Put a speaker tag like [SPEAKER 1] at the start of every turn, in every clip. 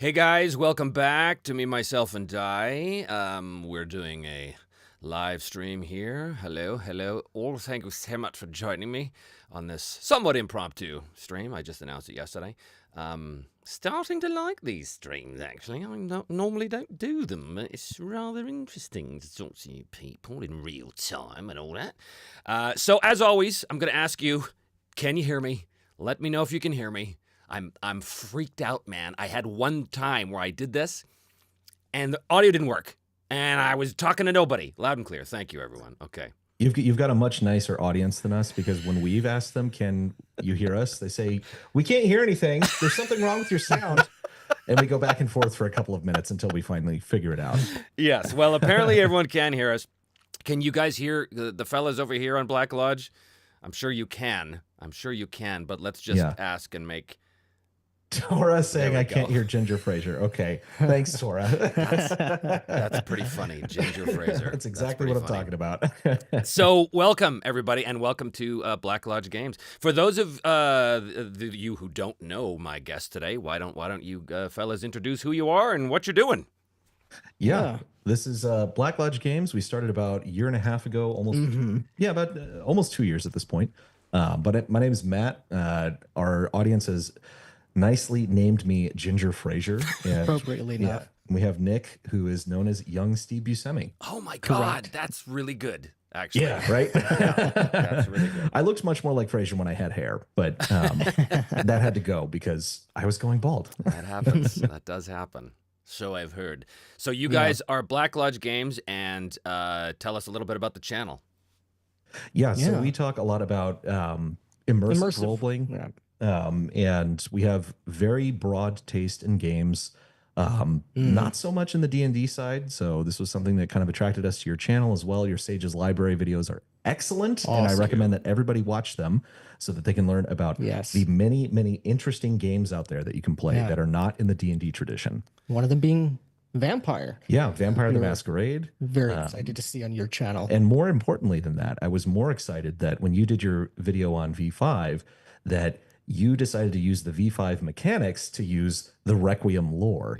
[SPEAKER 1] Hey guys, welcome back to Me, Myself, and Die. We're doing a live stream here. Hello. All thank you so much for joining me on this somewhat impromptu stream. I just announced it yesterday. Starting to like these streams, actually. Normally don't do them, but it's rather interesting to talk to you people in real time and all that. So as always, I'm going to ask you, can you hear me? Let me know if you can hear me. I'm freaked out, man. I had one time where I did this, and the audio didn't work, and I was talking to nobody. Loud and clear. Thank you, everyone. Okay.
[SPEAKER 2] You've got a much nicer audience than us, because when we've asked them, can you hear us? They say, we can't hear anything. There's something wrong with your sound. And we go back and forth for a couple of minutes until we finally figure it out.
[SPEAKER 1] Yes. Well, apparently everyone can hear us. Can you guys hear the fellas over here on Black Lodge? I'm sure you can. But let's just ask and make...
[SPEAKER 2] Tora saying I can't hear Ginger Fraser. Okay. Thanks, Tora.
[SPEAKER 1] That's pretty funny, Ginger Fraser.
[SPEAKER 2] That's exactly what I'm talking about.
[SPEAKER 1] So welcome, everybody, and welcome to Black Lodge Games. For those of you who don't know my guest today, why don't you fellas introduce who you are and what you're doing?
[SPEAKER 2] Yeah. This is Black Lodge Games. We started about a year and a half ago, about almost 2 years at this point. But my name is Matt. Our audience has nicely named me Ginger Fraser.
[SPEAKER 3] Appropriately enough.
[SPEAKER 2] We have Nick, who is known as Young Steve Buscemi.
[SPEAKER 1] Oh my God, that's really good, actually.
[SPEAKER 2] Yeah, right?
[SPEAKER 1] That's really good.
[SPEAKER 2] I looked much more like Fraser when I had hair, but that had to go because I was going bald.
[SPEAKER 1] That happens. That does happen. So I've heard. So you guys are Black Lodge Games, and tell us a little bit about the channel.
[SPEAKER 2] So we talk a lot about immersive role-playing.
[SPEAKER 3] Yeah.
[SPEAKER 2] And we have very broad taste in games, not so much in the D&D side. So this was something that kind of attracted us to your channel as well. Your Sage's Library videos are excellent, and I recommend that everybody watch them so that they can learn about the many, many interesting games out there that you can play that are not in the D&D tradition.
[SPEAKER 3] One of them being Vampire.
[SPEAKER 2] Yeah, Vampire the Masquerade.
[SPEAKER 3] Very excited to see on your channel.
[SPEAKER 2] And more importantly than that, I was more excited that when you did your video on V5, that you decided to use the V5 mechanics to use the Requiem lore,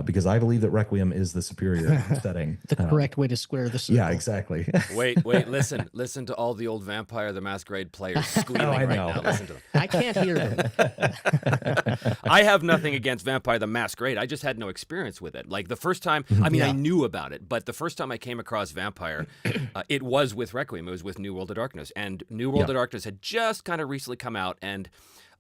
[SPEAKER 2] because I believe that Requiem is the superior setting.
[SPEAKER 3] The correct way to square the circle.
[SPEAKER 2] Yeah, exactly.
[SPEAKER 1] Wait, listen to all the old Vampire the Masquerade players squealing right now. Listen to them.
[SPEAKER 3] I can't hear them.
[SPEAKER 1] I have nothing against Vampire the Masquerade. I just had no experience with it. Like the first time, I knew about it, but the first time I came across Vampire, it was with Requiem. It was with New World of Darkness, and New World of Darkness had just kind of recently come out, and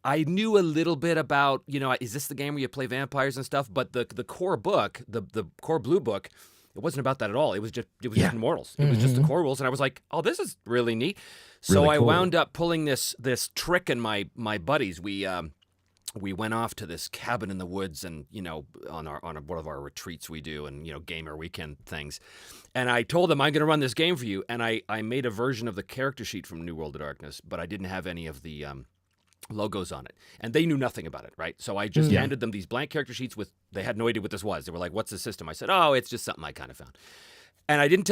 [SPEAKER 1] I knew a little bit about, is this the game where you play vampires and stuff? But the core book, the core blue book, it wasn't about that at all. It was just Immortals. It was just the core rules, and I was like, oh, this is really neat. So really cool. I wound up pulling this trick, and my buddies, we went off to this cabin in the woods, and on one of our retreats we do, and gamer weekend things. And I told them, I'm going to run this game for you, and I made a version of the character sheet from New World of Darkness, but I didn't have any of the logos on it, and they knew nothing about it, right? So I just handed them these blank character sheets they had no idea what this was. They were like, what's the system? I said, oh, it's just something I kind of found. And I didn't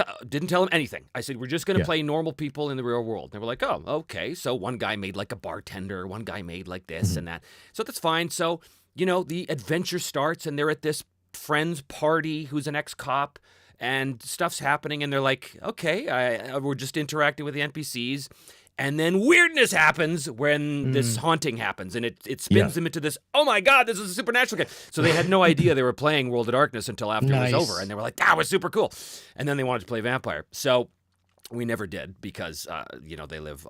[SPEAKER 1] tell them anything. I said, we're just going to play normal people in the real world. And they were like, oh, okay. So one guy made like a bartender, one guy made like this and that. So that's fine. So, the adventure starts, and they're at this friend's party who's an ex-cop, and stuff's happening, and they're like, okay, we're just interacting with the NPCs. And then weirdness happens when this haunting happens, and it spins them into this, oh my God, this is a supernatural game. So they had no idea they were playing World of Darkness until after it was over, and they were like, that was super cool. And then they wanted to play Vampire. So we never did because, they live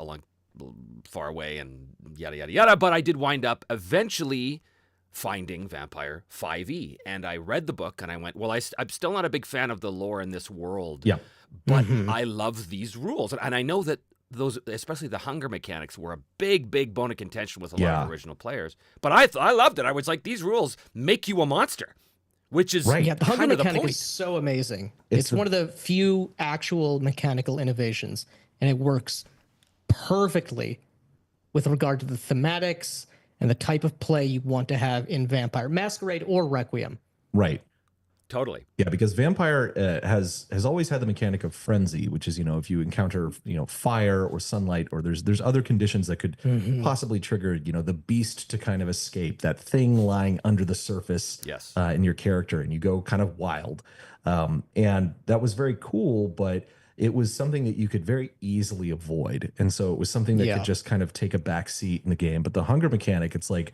[SPEAKER 1] far away and yada, yada, yada. But I did wind up eventually finding Vampire 5e, and I read the book, and I went, well, I'm still not a big fan of the lore in this world, but I love these rules. And I know that those, especially the hunger mechanics, were a big bone of contention with a lot of original players. But I loved it. I was like, these rules make you a monster, which is
[SPEAKER 3] the hunger mechanic
[SPEAKER 1] is
[SPEAKER 3] so amazing. It's one of the few actual mechanical innovations, and it works perfectly with regard to the thematics and the type of play you want to have in Vampire Masquerade or Requiem.
[SPEAKER 2] Right.
[SPEAKER 1] Totally.
[SPEAKER 2] Yeah, because vampire has always had the mechanic of frenzy, which is, if you encounter, fire or sunlight, or there's other conditions that could possibly trigger, the beast to kind of escape, that thing lying under the surface
[SPEAKER 1] Yes.
[SPEAKER 2] in your character, and you go kind of wild. And that was very cool, but it was something that you could very easily avoid. And so it was something that could just kind of take a back seat in the game. But the hunger mechanic, it's like,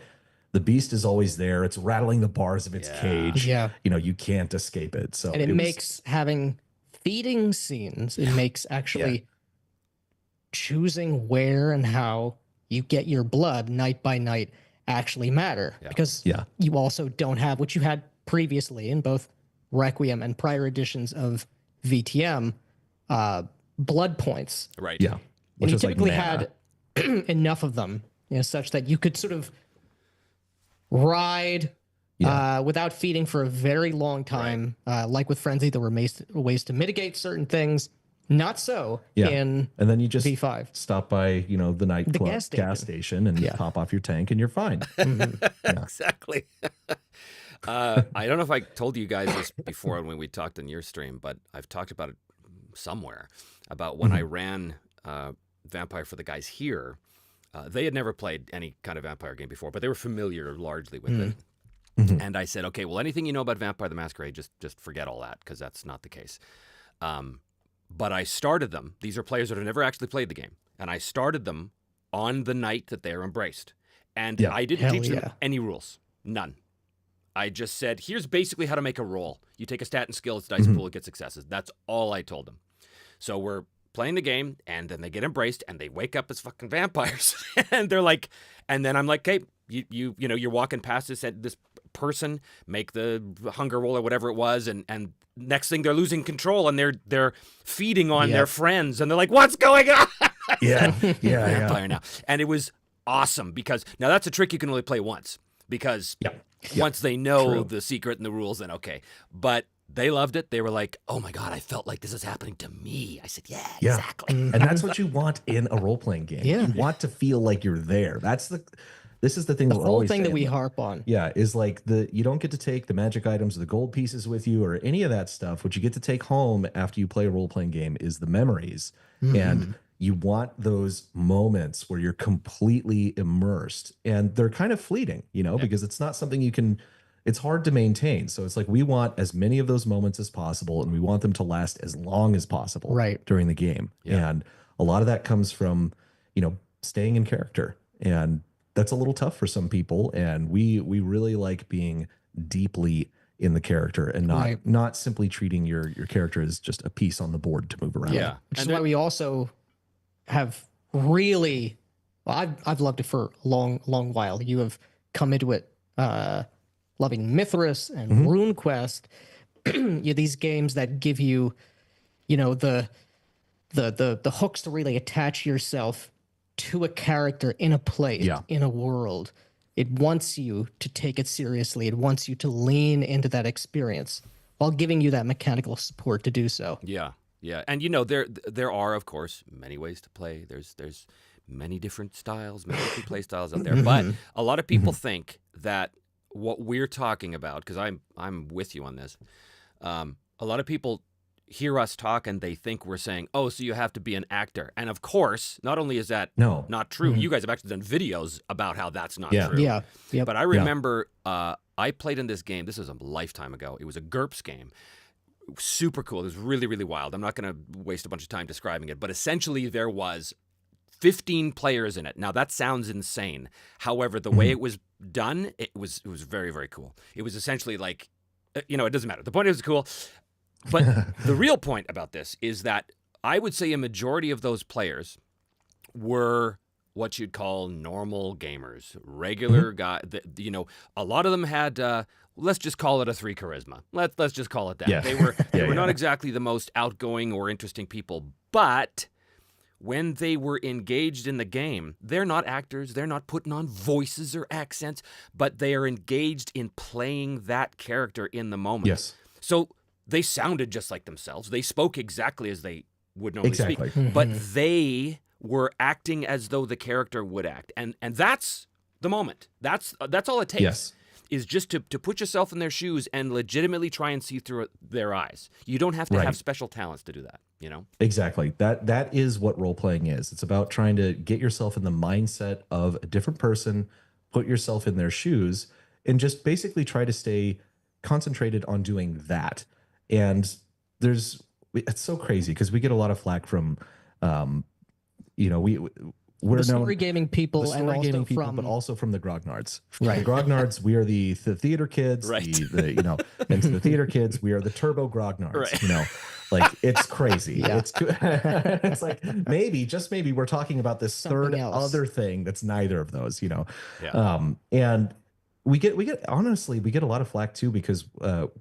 [SPEAKER 2] the beast is always there. It's rattling the bars of its cage.
[SPEAKER 3] Yeah.
[SPEAKER 2] You can't escape it. So
[SPEAKER 3] and it makes having feeding scenes, it makes actually choosing where and how you get your blood night by night actually matter. Because you also don't have what you had previously in both Requiem and prior editions of VTM, blood points.
[SPEAKER 1] Right.
[SPEAKER 2] Yeah.
[SPEAKER 3] And you typically had enough of them, such that you could sort of ride without feeding for a very long time. Like with Frenzy, there were ways to mitigate certain things. Not so in
[SPEAKER 2] and then you just
[SPEAKER 3] V5.
[SPEAKER 2] Stop by, the nightclub, gas station and pop off your tank and you're fine.
[SPEAKER 1] Exactly. I don't know if I told you guys this before when we talked on your stream, but I've talked about it somewhere, about when I ran Vampire for the guys here. They had never played any kind of vampire game before, but they were familiar largely with it. And I said, okay, well, anything you know about Vampire the Masquerade, just forget all that, because that's not the case. But I started them. These are players that have never actually played the game. And I started them on the night that they are embraced. And I didn't teach them any rules. None. I just said, here's basically how to make a roll. You take a stat and skill, it's dice pool, it gets successes. That's all I told them. So we're playing the game, and then they get embraced, and they wake up as fucking vampires. And they're like, and then I'm like, okay, you're walking past this person, make the hunger roll or whatever it was, and next thing they're losing control, and they're feeding on their friends, and they're like, what's going on? Vampire now. And it was awesome, because now that's a trick you can only play once, because once they know the secret and the rules, then okay. But they loved it. They were like, oh my God, I felt like this is happening to me. I said, yeah. Exactly.
[SPEAKER 2] And that's what you want in a role-playing game.
[SPEAKER 3] Yeah.
[SPEAKER 2] You want to feel like you're there. This is the thing.
[SPEAKER 3] The whole thing that we harp on.
[SPEAKER 2] Yeah, is like you don't get to take the magic items or the gold pieces with you or any of that stuff. What you get to take home after you play a role-playing game is the memories. And you want those moments where you're completely immersed, and they're kind of fleeting, because it's not something it's hard to maintain. So it's like, we want as many of those moments as possible, and we want them to last as long as possible during the game. And a lot of that comes from, staying in character. And that's a little tough for some people. And we really like being deeply in the character and not simply treating your character as just a piece on the board to move around.
[SPEAKER 1] Yeah.
[SPEAKER 3] Which is why we also have really, I've loved it for a long while. You have come into it loving Mithras and RuneQuest. These games that give you, the hooks to really attach yourself to a character in a place, in a world. It wants you to take it seriously. It wants you to lean into that experience while giving you that mechanical support to do so.
[SPEAKER 1] Yeah. And there are, of course, many ways to play. There's many different styles, many different play styles out there. But a lot of people think that what we're talking about, because I'm with you on this, a lot of people hear us talk and they think we're saying, oh, so you have to be an actor. And of course, not only is that not true, you guys have actually done videos about how that's not true.
[SPEAKER 3] Yeah.
[SPEAKER 1] But I remember I played in this game. This was a lifetime ago. It was a GURPS game. Super cool. It was really, really wild. I'm not going to waste a bunch of time describing it, but essentially there was 15 players in it. Now that sounds insane. However, the way it was done, it was very, very cool. It was essentially like, it doesn't matter. The point is cool. But the real point about this is that I would say a majority of those players were what you'd call normal gamers, regular guy. A lot of them had, let's just call it a 3 charisma. Let's just call it that.
[SPEAKER 2] Yeah.
[SPEAKER 1] They were not exactly the most outgoing or interesting people, but when they were engaged in the game, they're not actors, they're not putting on voices or accents, but they are engaged in playing that character in the moment.
[SPEAKER 2] Yes.
[SPEAKER 1] So they sounded just like themselves. They spoke exactly as they would normally speak, but they were acting as though the character would act. And that's the moment. That's all it takes.
[SPEAKER 2] Yes.
[SPEAKER 1] is just to put yourself in their shoes and legitimately try and see through their eyes. You don't have to have special talents to do that, you know?
[SPEAKER 2] Exactly. That is what role playing is. It's about trying to get yourself in the mindset of a different person, put yourself in their shoes, and just basically try to stay concentrated on doing that. And it's so crazy because we get a lot of flack from, we're
[SPEAKER 3] the story gaming people,
[SPEAKER 2] and
[SPEAKER 3] also
[SPEAKER 2] gaming people,
[SPEAKER 3] from,
[SPEAKER 2] but also from the grognards.
[SPEAKER 3] Right.
[SPEAKER 2] The grognards, we are the theater kids,
[SPEAKER 1] Right.
[SPEAKER 2] And to the theater kids, we are the turbo grognards.
[SPEAKER 1] Right.
[SPEAKER 2] Like it's crazy.
[SPEAKER 3] Yeah.
[SPEAKER 2] It's like maybe we're talking about this
[SPEAKER 3] Something
[SPEAKER 2] third
[SPEAKER 3] else.
[SPEAKER 2] other thing that's neither of those.
[SPEAKER 1] Yeah.
[SPEAKER 2] And we get honestly, we get a lot of flack too because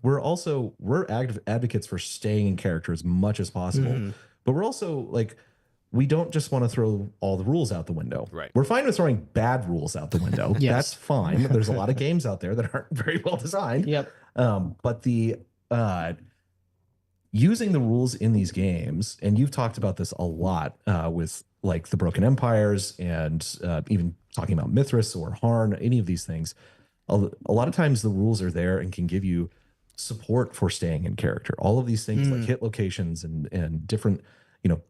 [SPEAKER 2] we're active advocates for staying in character as much as possible, but we're also like, we don't just want to throw all the rules out the window.
[SPEAKER 1] Right.
[SPEAKER 2] We're fine with throwing bad rules out the window.
[SPEAKER 3] Yes.
[SPEAKER 2] That's fine. There's a lot of games out there that aren't very well designed.
[SPEAKER 3] Yep.
[SPEAKER 2] But the using the rules in these games, and you've talked about this a lot with like the Broken Empires and even talking about Mithras or Harn, any of these things. A lot of times the rules are there and can give you support for staying in character. All of these things like hit locations and different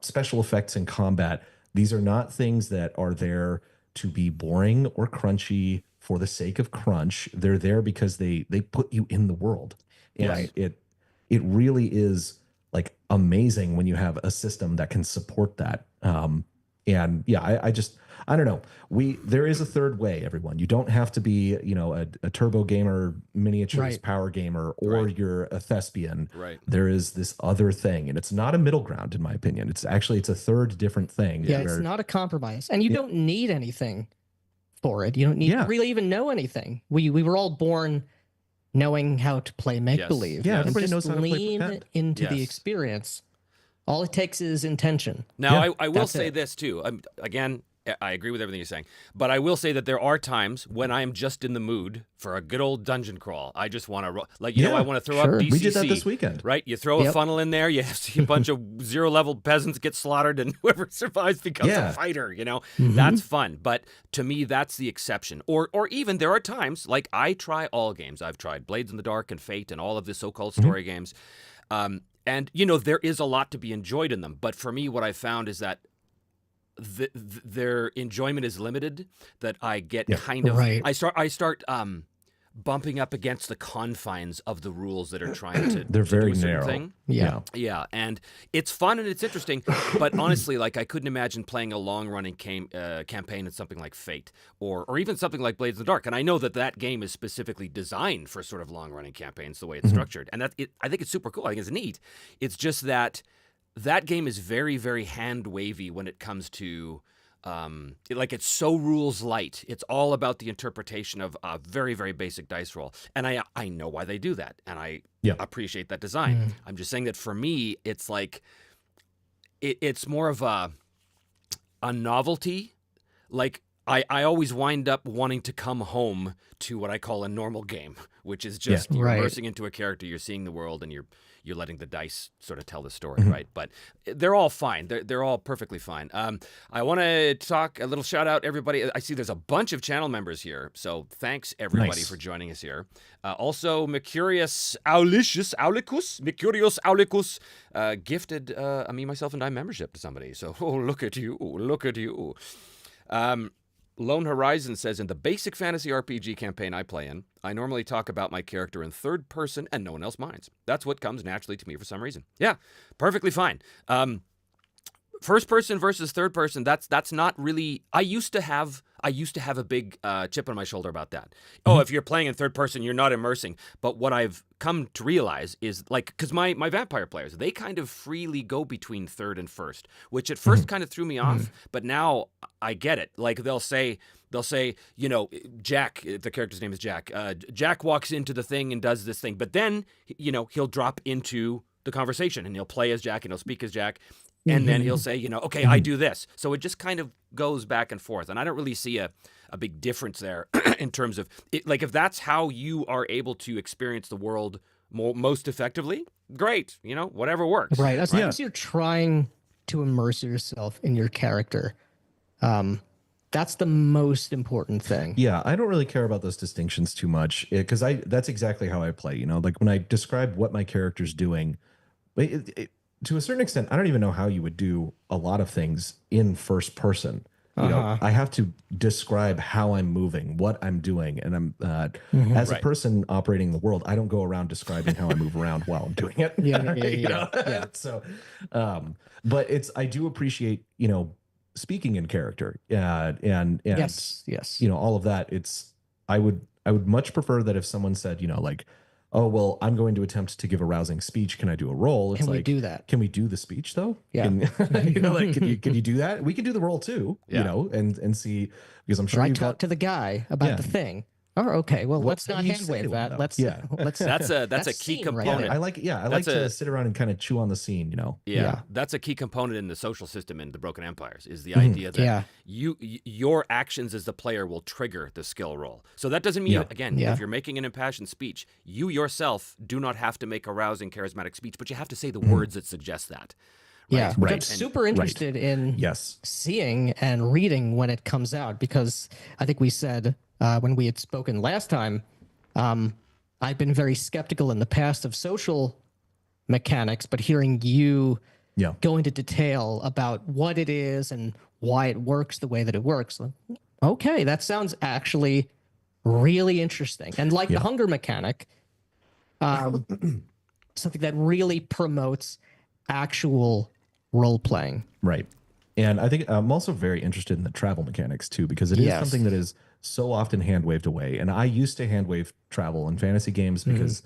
[SPEAKER 2] special effects in combat. These are not things that are there to be boring or crunchy for the sake of crunch. They're there because they put you in the world. And it really is like amazing when you have a system that can support that. And yeah, I don't know. There is a third way, everyone. You don't have to be, a turbo gamer, miniatures power gamer, or you're a thespian.
[SPEAKER 1] Right.
[SPEAKER 2] There is this other thing, and it's not a middle ground, in my opinion. It's a third different thing.
[SPEAKER 3] Yeah, it's not a compromise, and you don't need anything for it. You don't need to really even know anything. We were all born knowing how to play make believe.
[SPEAKER 2] Yeah,
[SPEAKER 3] and
[SPEAKER 2] everybody
[SPEAKER 3] just
[SPEAKER 2] knows how to play
[SPEAKER 3] lean
[SPEAKER 2] pretend.
[SPEAKER 3] into the experience. All it takes is intention.
[SPEAKER 1] Now, I will
[SPEAKER 3] that's
[SPEAKER 1] say
[SPEAKER 3] it.
[SPEAKER 1] this too. Again, I agree with everything you're saying, but I will say that there are times when I am just in the mood for a good old dungeon crawl. I just want to, I want to throw up DCC.
[SPEAKER 2] We did that this weekend.
[SPEAKER 1] Right? You throw a funnel in there, you see a bunch of zero-level peasants get slaughtered, and whoever survives becomes a fighter, That's fun. But to me, that's the exception. Or even there are times, like I try all games. I've tried Blades in the Dark and Fate and all of the so-called story games. And, there is a lot to be enjoyed in them. But for me, what I found is that their enjoyment is limited, that I get kind of I start bumping up against the confines of the rules that are trying to
[SPEAKER 2] they're very
[SPEAKER 1] do a certain
[SPEAKER 2] narrow
[SPEAKER 1] thing.
[SPEAKER 3] Yeah.
[SPEAKER 1] And it's fun and it's interesting, but honestly, like I couldn't imagine playing a long-running campaign in something like Fate or even something like Blades in the Dark. And I know that game is specifically designed for sort of long-running campaigns, the way it's structured, and I think it's super cool. I think it's neat. It's just that game is very, very hand-wavy when it comes to, it's so rules light. It's all about the interpretation of a very, very basic dice roll. And I know why they do that, and I appreciate that design. I'm just saying that for me, it's like, it's more of a novelty. Like, I always wind up wanting to come home to what I call a normal game, which is just you're immersing into a character, you're seeing the world, and you're letting the dice sort of tell the story, right? But they're all fine. They're all perfectly fine. I want to talk a little shout out, everybody. I see there's a bunch of channel members here, so thanks everybody for joining us here. Also, Mercurius Aulicus gifted me, myself, and I membership to somebody. So look at you. Lone Horizon says, in the basic fantasy RPG campaign I play in, I normally talk about my character in third person and no one else minds. That's what comes naturally to me for some reason. Yeah, perfectly fine. First person versus third person, that's not really... I used to have a big chip on my shoulder about that. Oh, if you're playing in third person, you're not immersing. But what I've come to realize is, like, because my vampire players, they kind of freely go between third and first, which at first kind of threw me off, but now I get it. Like, they'll say, Jack, the character's name is Jack. Jack walks into the thing and does this thing, but then, he'll drop into the conversation and he'll play as Jack and he'll speak as Jack. And then he'll say, okay, I do this. So it just kind of goes back and forth. And I don't really see a big difference there in terms of, like, if that's how you are able to experience the world most effectively, great. Whatever works.
[SPEAKER 3] Right. As long as you're trying to immerse yourself in your character, That's the most important thing.
[SPEAKER 2] Yeah, I don't really care about those distinctions too much because that's exactly how I play. You know, like when I describe what my character's doing, to a certain extent, I don't even know how you would do a lot of things in first person. You know, I have to describe how I'm moving, what I'm doing, and I'm as a person operating the world, I don't go around describing how I move around while I'm doing it.
[SPEAKER 3] Yeah.
[SPEAKER 2] So, but I do appreciate, you know, speaking in character, and
[SPEAKER 3] Yes.
[SPEAKER 2] you know, all of that. I would much prefer that if someone said, you know, like, oh, well, I'm going to attempt to give a rousing speech. Can I do a roll? It's
[SPEAKER 3] Can
[SPEAKER 2] like,
[SPEAKER 3] we do that?
[SPEAKER 2] Can we do the speech though?
[SPEAKER 3] Yeah.
[SPEAKER 2] You know, like, can you do that? We can do the roll too, you know, and see, because I'm sure
[SPEAKER 3] I
[SPEAKER 2] you've
[SPEAKER 3] talk to the guy about the thing. Oh, okay. Well, let's not hand wave that. Let's
[SPEAKER 1] That's a key component.
[SPEAKER 2] I like I like to sit around and kind of chew on the scene, you know.
[SPEAKER 1] Yeah, that's a key component in the social system in the Broken Empires is the idea that your actions as the player will trigger the skill roll. So that doesn't mean again, if you're making an impassioned speech, you yourself do not have to make a rousing, charismatic speech, but you have to say the words that suggest that. Right?
[SPEAKER 3] Yeah, which I'm super interested in seeing and reading when it comes out, because I think we said when we had spoken last time, I've been very skeptical in the past of social mechanics, but hearing you go into detail about what it is and why it works the way that it works, like, okay, that sounds actually really interesting. And like the hunger mechanic, something that really promotes actual role playing.
[SPEAKER 2] Right. And I think I'm also very interested in the travel mechanics too, because it is something that is so often hand waved away. And I used to hand wave travel in fantasy games because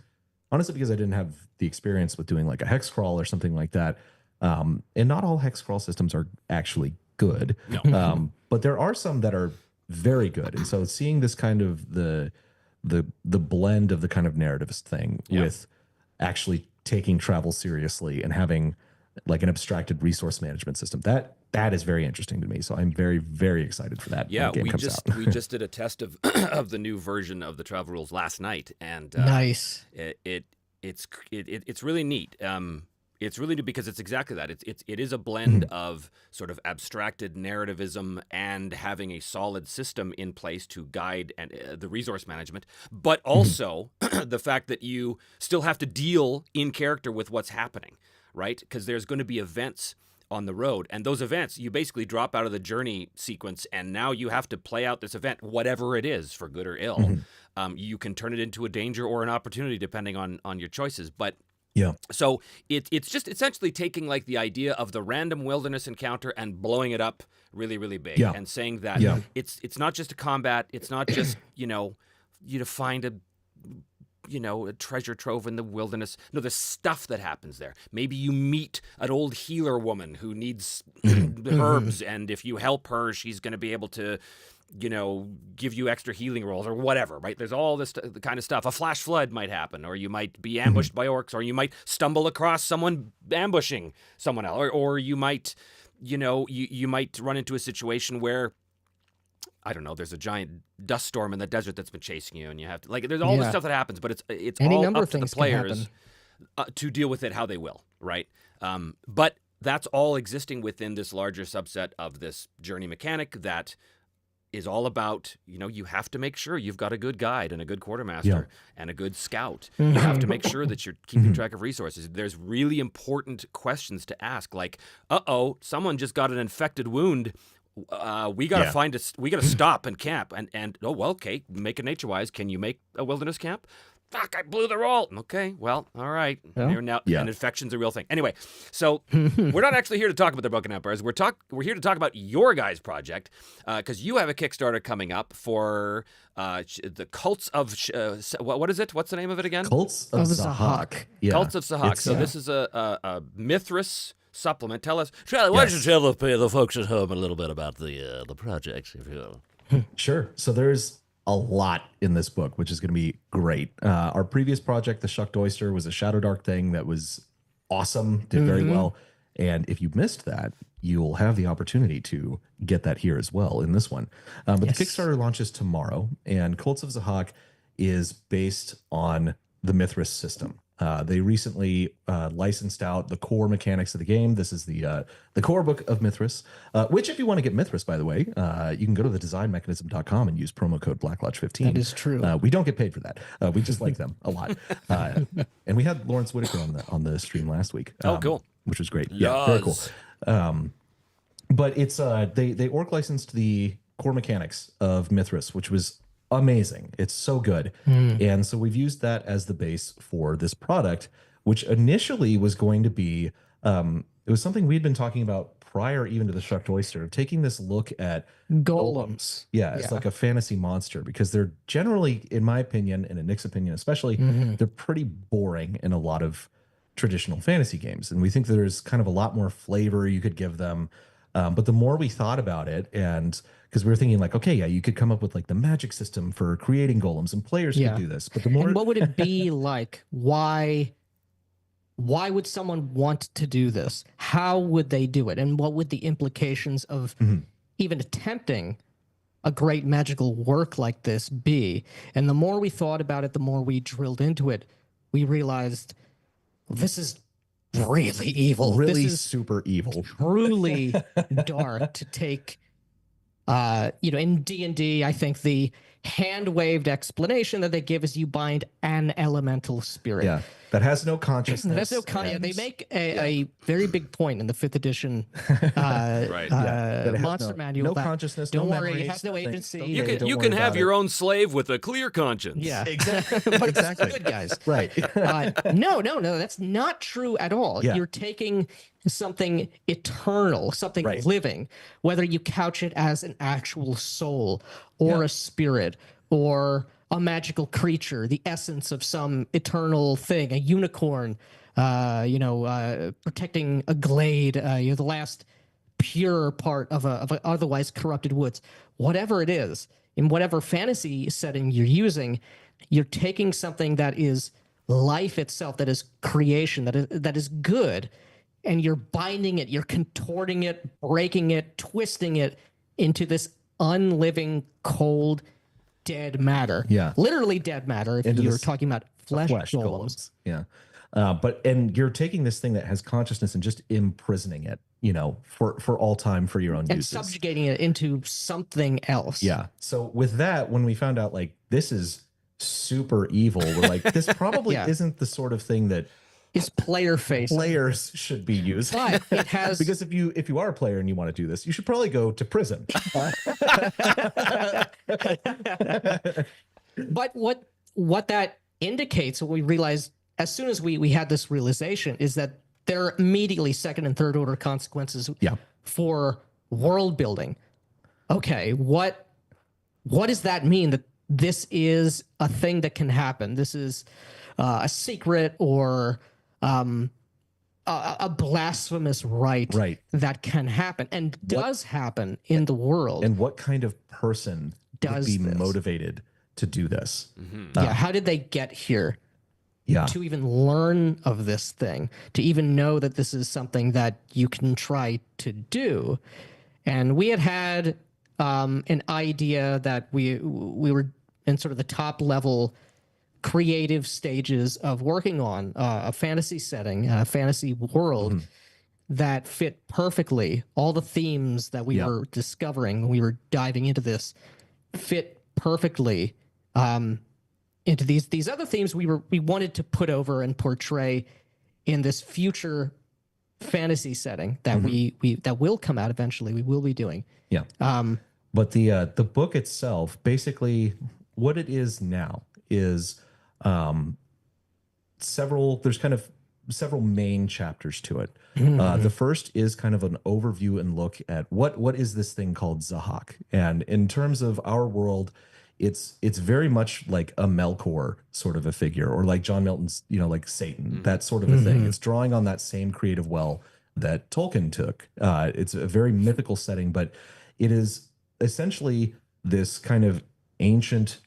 [SPEAKER 2] honestly, because I didn't have the experience with doing like a hex crawl or something like that. And not all hex crawl systems are actually good. No. But there are some that are very good. And so seeing this kind of the blend of the kind of narrativist thing with actually taking travel seriously and having like an abstracted resource management system, that is very interesting to me. So I'm very, very excited for that.
[SPEAKER 1] Yeah,
[SPEAKER 2] when the game comes out.
[SPEAKER 1] we just did a test of of the new version of the travel rules last night, and
[SPEAKER 3] nice.
[SPEAKER 1] It's really neat. It's really neat because it's exactly that. It is a blend of sort of abstracted narrativism and having a solid system in place to guide and the resource management, but also the fact that you still have to deal in character with what's happening, right? Because there's going to be events on the road, and those events, you basically drop out of the journey sequence, and now you have to play out this event, whatever it is, for good or ill. You can turn it into a danger or an opportunity depending on your choices, but so it's just essentially taking like the idea of the random wilderness encounter and blowing it up really, really big, and saying that it's not just a combat, it's not just you to find a treasure trove in the wilderness. No, there's stuff that happens there. Maybe you meet an old healer woman who needs herbs, and if you help her, she's going to be able to, give you extra healing rolls or whatever, right? There's all this kind of stuff. A flash flood might happen, or you might be ambushed by orcs, or you might stumble across someone ambushing someone else, or you might, you might run into a situation where, I don't know, there's a giant dust storm in the desert that's been chasing you, and you have to, like, there's all this stuff that happens, but it's
[SPEAKER 3] any
[SPEAKER 1] all
[SPEAKER 3] number
[SPEAKER 1] up
[SPEAKER 3] of
[SPEAKER 1] to the
[SPEAKER 3] things
[SPEAKER 1] players to deal with it how they will, right? But that's all existing within this larger subset of this journey mechanic that is all about, you have to make sure you've got a good guide and a good quartermaster and a good scout. You have to make sure that you're keeping track of resources. There's really important questions to ask, like, someone just got an infected wound. We gotta we gotta stop and camp and oh well, okay, make it nature wise. Can you make a wilderness camp? Fuck, I blew the roll. Okay, well, all right. You're now, and infection's a real thing. Anyway, so we're not actually here to talk about the Broken Empires. We're here to talk about your guys' project, because you have a Kickstarter coming up for the Cults of what is it? What's the name of it again?
[SPEAKER 2] Cults of Zahak.
[SPEAKER 1] Cults of Zahak. So this is a Mithras supplement. Tell us, Charlie, why don't you tell the folks at home a little bit about the project, if you will?
[SPEAKER 2] Sure. So there's a lot in this book, which is going to be great. Our previous project, The Shucked Oyster, was a Shadow Dark thing that was awesome, did very well. And if you missed that, you'll have the opportunity to get that here as well in this one. But the Kickstarter launches tomorrow, and Cults of Zahak is based on the Mithras system. They recently licensed out the core mechanics of the game. This is the core book of Mithras, which if you want to get Mithras, by the way, you can go to the designmechanism.com and use promo code BlackLodge15.
[SPEAKER 3] That is true.
[SPEAKER 2] We don't get paid for that. We just like them a lot. And we had Lawrence Whitaker on the stream last week.
[SPEAKER 1] Oh, cool.
[SPEAKER 2] Which was great. Yeah, very cool. But it's they orc licensed the core mechanics of Mithras, which was amazing. It's so good. And so we've used that as the base for this product, which initially was going to be it was something we'd been talking about prior even to the Shucked Oyster, of taking this look at
[SPEAKER 3] Golems.
[SPEAKER 2] Yeah, it's like a fantasy monster, because they're generally, in my opinion, and in Nick's opinion especially, they're pretty boring in a lot of traditional fantasy games. And we think there's kind of a lot more flavor you could give them. But the more we thought about it, and because we were thinking like, okay, yeah, you could come up with like the magic system for creating golems, and players could do this. But the more,
[SPEAKER 3] and what would it be like? Why would someone want to do this? How would they do it? And what would the implications of even attempting a great magical work like this be? And the more we thought about it, the more we drilled into it, we realized, well, this is really evil.
[SPEAKER 2] really
[SPEAKER 3] this is
[SPEAKER 2] super evil.
[SPEAKER 3] truly dark to take. In D&D, I think the hand-waved explanation that they give is you bind an elemental spirit.
[SPEAKER 2] Yeah, that has no consciousness.
[SPEAKER 3] That's no They make a very big point in the 5th edition monster manual.
[SPEAKER 2] No consciousness.
[SPEAKER 3] Don't
[SPEAKER 2] no
[SPEAKER 3] worry,
[SPEAKER 2] memories,
[SPEAKER 3] it has no agency.
[SPEAKER 1] You can have your own slave with a clear conscience.
[SPEAKER 3] Yeah,
[SPEAKER 2] exactly.
[SPEAKER 3] but exactly. Good guys.
[SPEAKER 2] Right.
[SPEAKER 3] No, that's not true at all.
[SPEAKER 2] Yeah.
[SPEAKER 3] You're taking something eternal, something living, whether you couch it as an actual soul or a spirit or a magical creature, the essence of some eternal thing, a unicorn, protecting a glade, the last pure part of a otherwise corrupted woods, whatever it is, in whatever fantasy setting you're using, you're taking something that is life itself, that is creation, that is good, and you're binding it, you're contorting it, breaking it, twisting it into this unliving, cold, dead matter.
[SPEAKER 2] Yeah.
[SPEAKER 3] Literally dead matter if you're talking about flesh golems.
[SPEAKER 2] Yeah. And you're taking this thing that has consciousness and just imprisoning it, for all time for your own
[SPEAKER 3] and
[SPEAKER 2] uses.
[SPEAKER 3] Subjugating it into something else.
[SPEAKER 2] Yeah. So with that, when we found out like this is super evil, we're like, this probably isn't the sort of thing that
[SPEAKER 3] is player facing.
[SPEAKER 2] Players should be using.
[SPEAKER 3] But it has
[SPEAKER 2] because if you are a player and you want to do this, you should probably go to prison.
[SPEAKER 3] But what that indicates, what we realized as soon as we had this realization, is that there are immediately second and third order consequences for world building. Okay, what does that mean, that this is a thing that can happen? This is a secret or a blasphemous rite that can happen and does happen in the world.
[SPEAKER 2] And what kind of person would be motivated to do this?
[SPEAKER 3] How did they get here? To even learn of this thing, to even know that this is something that you can try to do. And we had an idea that we were in sort of the top level creative stages of working on a fantasy setting, a fantasy world that fit perfectly. All the themes that we were discovering when we were diving into this fit perfectly into these other themes we wanted to put over and portray in this future fantasy setting that that will come out eventually. We will be doing.
[SPEAKER 2] Yeah. But the book itself, basically what it is now is there's kind of several main chapters to it. The first is kind of an overview and look at what is this thing called Zahak. And in terms of our world, it's very much like a Melkor sort of a figure, or like John Milton's, like Satan, that sort of a thing. It's drawing on that same creative well that Tolkien took. It's a very mythical setting, but it is essentially this kind of ancient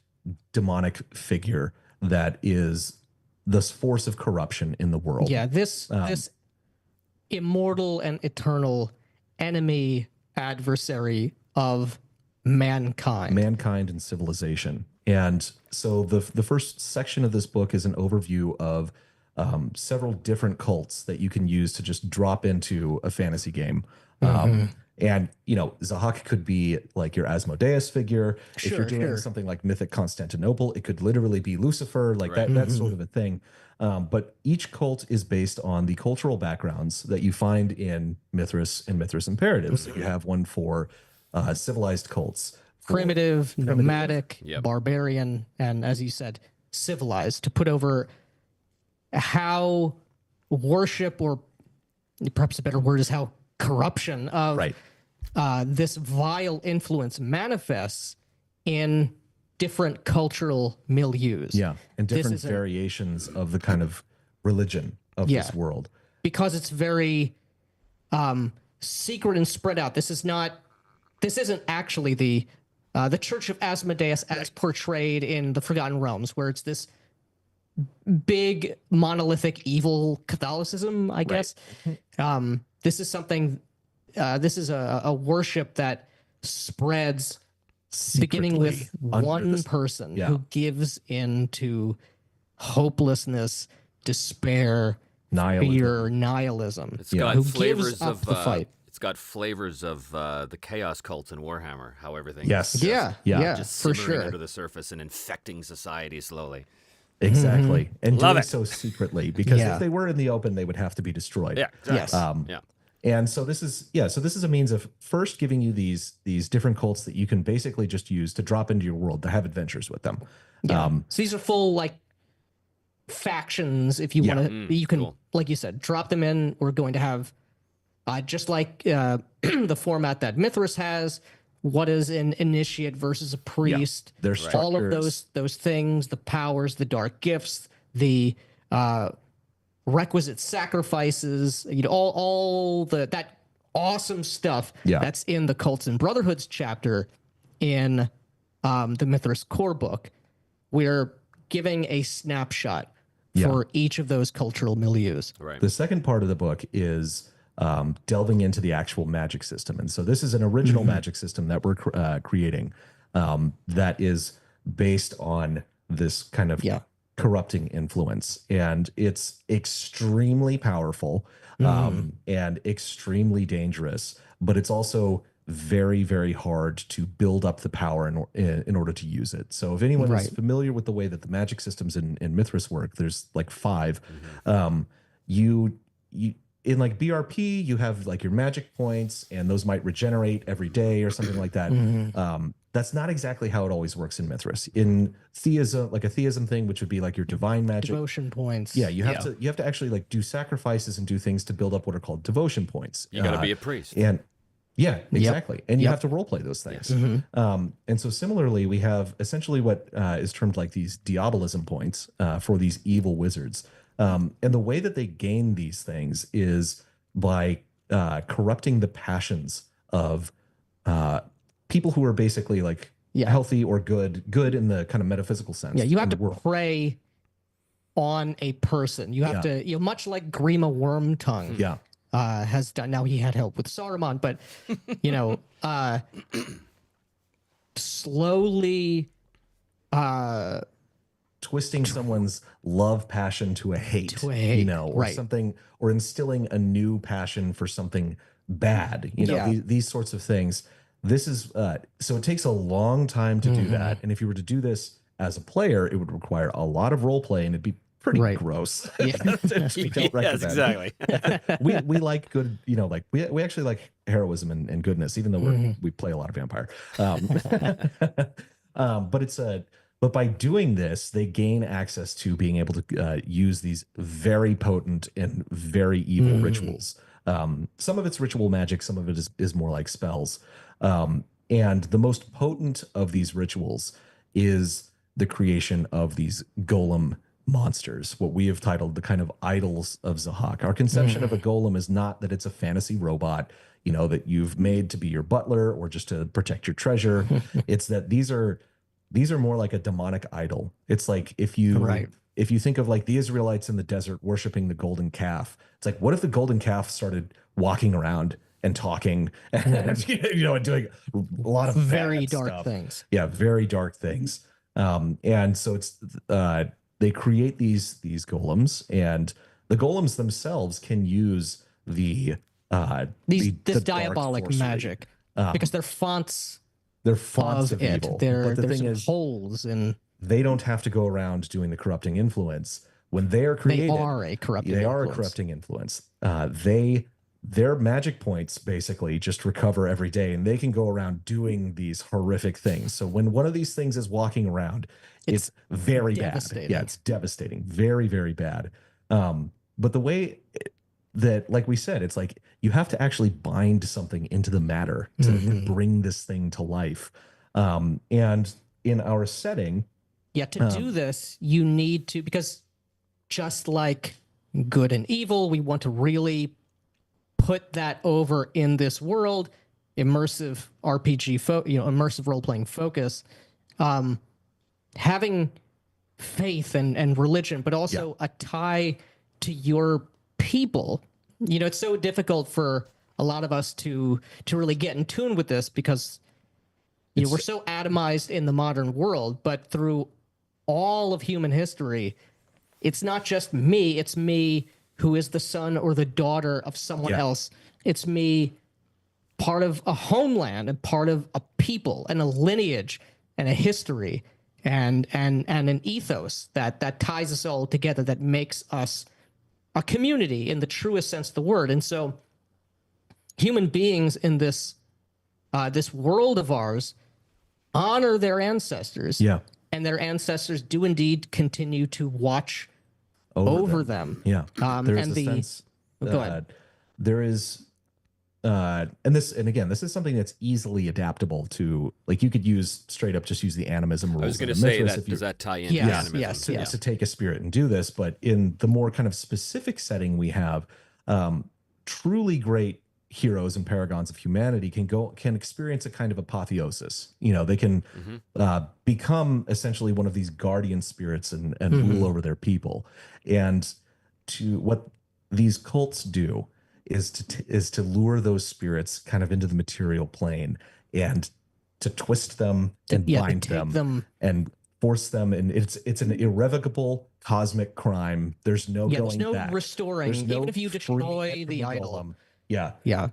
[SPEAKER 2] demonic figure that is this force of corruption in the world.
[SPEAKER 3] Yeah, this immortal and eternal enemy, adversary of mankind
[SPEAKER 2] and civilization. And so the first section of this book is an overview of several different cults that you can use to just drop into a fantasy game. And, you know, Zahak could be like your Asmodeus figure. If you're doing something like Mythic Constantinople, it could literally be Lucifer, like that sort of a thing. But each cult is based on the cultural backgrounds that you find in Mithras and Mithras Imperatives. So you have one for civilized cults.
[SPEAKER 3] Primitive, nomadic, barbarian, and as you said, civilized, to put over how worship, or perhaps a better word is how corruption of this vile influence manifests in different cultural milieus.
[SPEAKER 2] Yeah, and different variations of the kind of religion of this world.
[SPEAKER 3] Because it's very secret and spread out. This isn't actually the Church of Asmodeus as portrayed in the Forgotten Realms, where it's this big monolithic evil Catholicism, I guess. This is something, this is a worship that spreads beginning with one person who gives into hopelessness, despair, fear, nihilism.
[SPEAKER 1] It's got flavors of the fight. It's got flavors of the chaos cult in Warhammer, how everything
[SPEAKER 2] is
[SPEAKER 1] just
[SPEAKER 3] for
[SPEAKER 1] simmering under the surface and infecting society slowly.
[SPEAKER 2] Exactly. And doing so secretly, because if they were in the open, they would have to be destroyed.
[SPEAKER 1] Yeah, exactly.
[SPEAKER 2] And so this is a means of first giving you these different cults that you can basically just use to drop into your world, to have adventures with them.
[SPEAKER 3] So these are full like factions. If you want to, you can, like you said, drop them in. We're going to have just like the format that Mithras has. What is an initiate versus a priest?
[SPEAKER 2] There's
[SPEAKER 3] all of those things, the powers, the dark gifts, the requisite sacrifices, you know, all that awesome stuff that's in the Cults and Brotherhoods chapter in the Mithras core book. We're giving a snapshot for each of those cultural milieus.
[SPEAKER 2] The second part of the book is delving into the actual magic system. And so this is an original magic system that we're creating that is based on this kind of corrupting influence. And it's extremely powerful and extremely dangerous, but it's also very, very hard to build up the power in order to use it. So if anyone is familiar with the way that the magic systems in Mithras work, there's like 5. You in like BRP, you have like your magic points, and those might regenerate every day or something like that. That's not exactly how it always works in Mithras. In theism, like a theism thing, which would be like your divine magic,
[SPEAKER 3] devotion points.
[SPEAKER 2] Yeah, you have to actually like do sacrifices and do things to build up what are called devotion points.
[SPEAKER 1] You got to be a priest.
[SPEAKER 2] And exactly. And you have to role play those things. And so similarly, we have essentially what is termed like these diabolism points for these evil wizards. And the way that they gain these things is by corrupting the passions of people who are basically like healthy or good in the kind of metaphysical sense.
[SPEAKER 3] Yeah, you have to prey on a person. You have to, much like Grima Wormtongue has done. Now he had help with Saruman, but slowly
[SPEAKER 2] twisting someone's love passion to a hate, or something, or instilling a new passion for something bad, these sorts of things. This is so it takes a long time to do that. And if you were to do this as a player, it would require a lot of role play, and it'd be pretty gross. We don't recommend.
[SPEAKER 1] Exactly.
[SPEAKER 2] we like good, like we actually like heroism and goodness, even though we play a lot of vampire. But by doing this, they gain access to being able to use these very potent and very evil rituals. Some of it's ritual magic, some of it is more like spells. And the most potent of these rituals is the creation of these golem monsters, what we have titled the kind of idols of Zahak. Our conception of a golem is not that it's a fantasy robot, that you've made to be your butler or just to protect your treasure. It's that these are more like a demonic idol. It's like if you think of like the Israelites in the desert worshiping the golden calf, it's like, what if the golden calf started walking around and talking and and doing a lot of
[SPEAKER 3] very dark
[SPEAKER 2] stuff.
[SPEAKER 3] Things.
[SPEAKER 2] Yeah, very dark things. And so it's they create these golems, and the golems themselves can use the
[SPEAKER 3] this
[SPEAKER 2] dark
[SPEAKER 3] diabolic
[SPEAKER 2] sorcery.
[SPEAKER 3] magic, because they're fonts
[SPEAKER 2] They're fonts
[SPEAKER 3] of
[SPEAKER 2] of
[SPEAKER 3] it.
[SPEAKER 2] evil.
[SPEAKER 3] There's
[SPEAKER 2] But the thing
[SPEAKER 3] some
[SPEAKER 2] is,
[SPEAKER 3] holes in.
[SPEAKER 2] they don't have to go around doing the corrupting influence. When they are created,
[SPEAKER 3] They are a corrupting influence.
[SPEAKER 2] a corrupting influence. Their magic points basically just recover every day, and they can go around doing these horrific things. So when one of these things is walking around, it's very
[SPEAKER 3] devastating.
[SPEAKER 2] bad. Yeah, it's devastating. Very, very bad. But the way that, like we said, it's like you have to actually bind something into the matter to bring this thing to life. And in our setting,
[SPEAKER 3] to do this, you need to, because just like good and evil, we want to really put that over in this world, immersive RPG, immersive role-playing focus, having faith and religion, but also a tie to your people. It's so difficult for a lot of us to really get in tune with this, because we're so atomized in the modern world, but through all of human history, it's not just me, it's me who is the son or the daughter of someone else. It's me, part of a homeland and part of a people and a lineage and a history and an ethos that ties us all together, that makes us a community in the truest sense of the word. And so human beings in this this world of ours honor their ancestors.
[SPEAKER 2] yeah,
[SPEAKER 3] And their ancestors do indeed continue to watch over them.
[SPEAKER 2] Yeah. There's
[SPEAKER 3] and
[SPEAKER 2] a sense
[SPEAKER 3] go ahead.
[SPEAKER 2] there is, and again, this is something that's easily adaptable to, like, you could straight up just use the animism rules.
[SPEAKER 1] I was going to say that, does that tie into animism?
[SPEAKER 3] Yes.
[SPEAKER 2] To take a spirit and do this, but in the more kind of specific setting we have, truly great heroes and paragons of humanity can experience a kind of apotheosis. They can become essentially one of these guardian spirits and rule over their people. And what these cults do is to lure those spirits kind of into the material plane and to twist them and bind them and force them. And it's an irrevocable cosmic crime. There's no going
[SPEAKER 3] there's no
[SPEAKER 2] back.
[SPEAKER 3] restoring, even if you destroy the idol.
[SPEAKER 2] Yeah.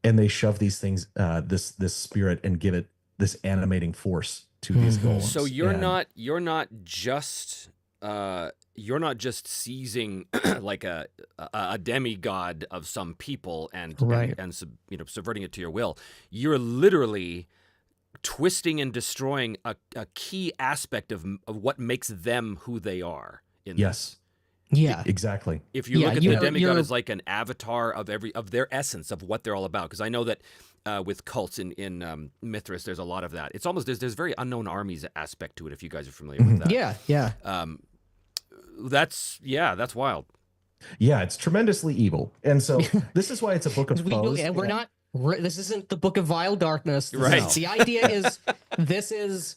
[SPEAKER 2] And they shove these things, this spirit, and give it this animating force to these golems.
[SPEAKER 1] So you're not just seizing like a demigod of some people and subverting it to your will. You're literally twisting and destroying a key aspect of what makes them who they are. This.
[SPEAKER 3] Yeah,
[SPEAKER 2] exactly.
[SPEAKER 1] If you look at the demigod as like an avatar of their essence, of what they're all about, because I know that with cults in Mithras, there's a lot of that. It's almost there's very unknown armies aspect to it. If you guys are familiar with that,
[SPEAKER 3] yeah.
[SPEAKER 1] That's wild.
[SPEAKER 2] Yeah, it's tremendously evil, and so this is why it's a book of foes.
[SPEAKER 3] We're not. This isn't the book of vile darkness.
[SPEAKER 1] Right.
[SPEAKER 3] The idea is this is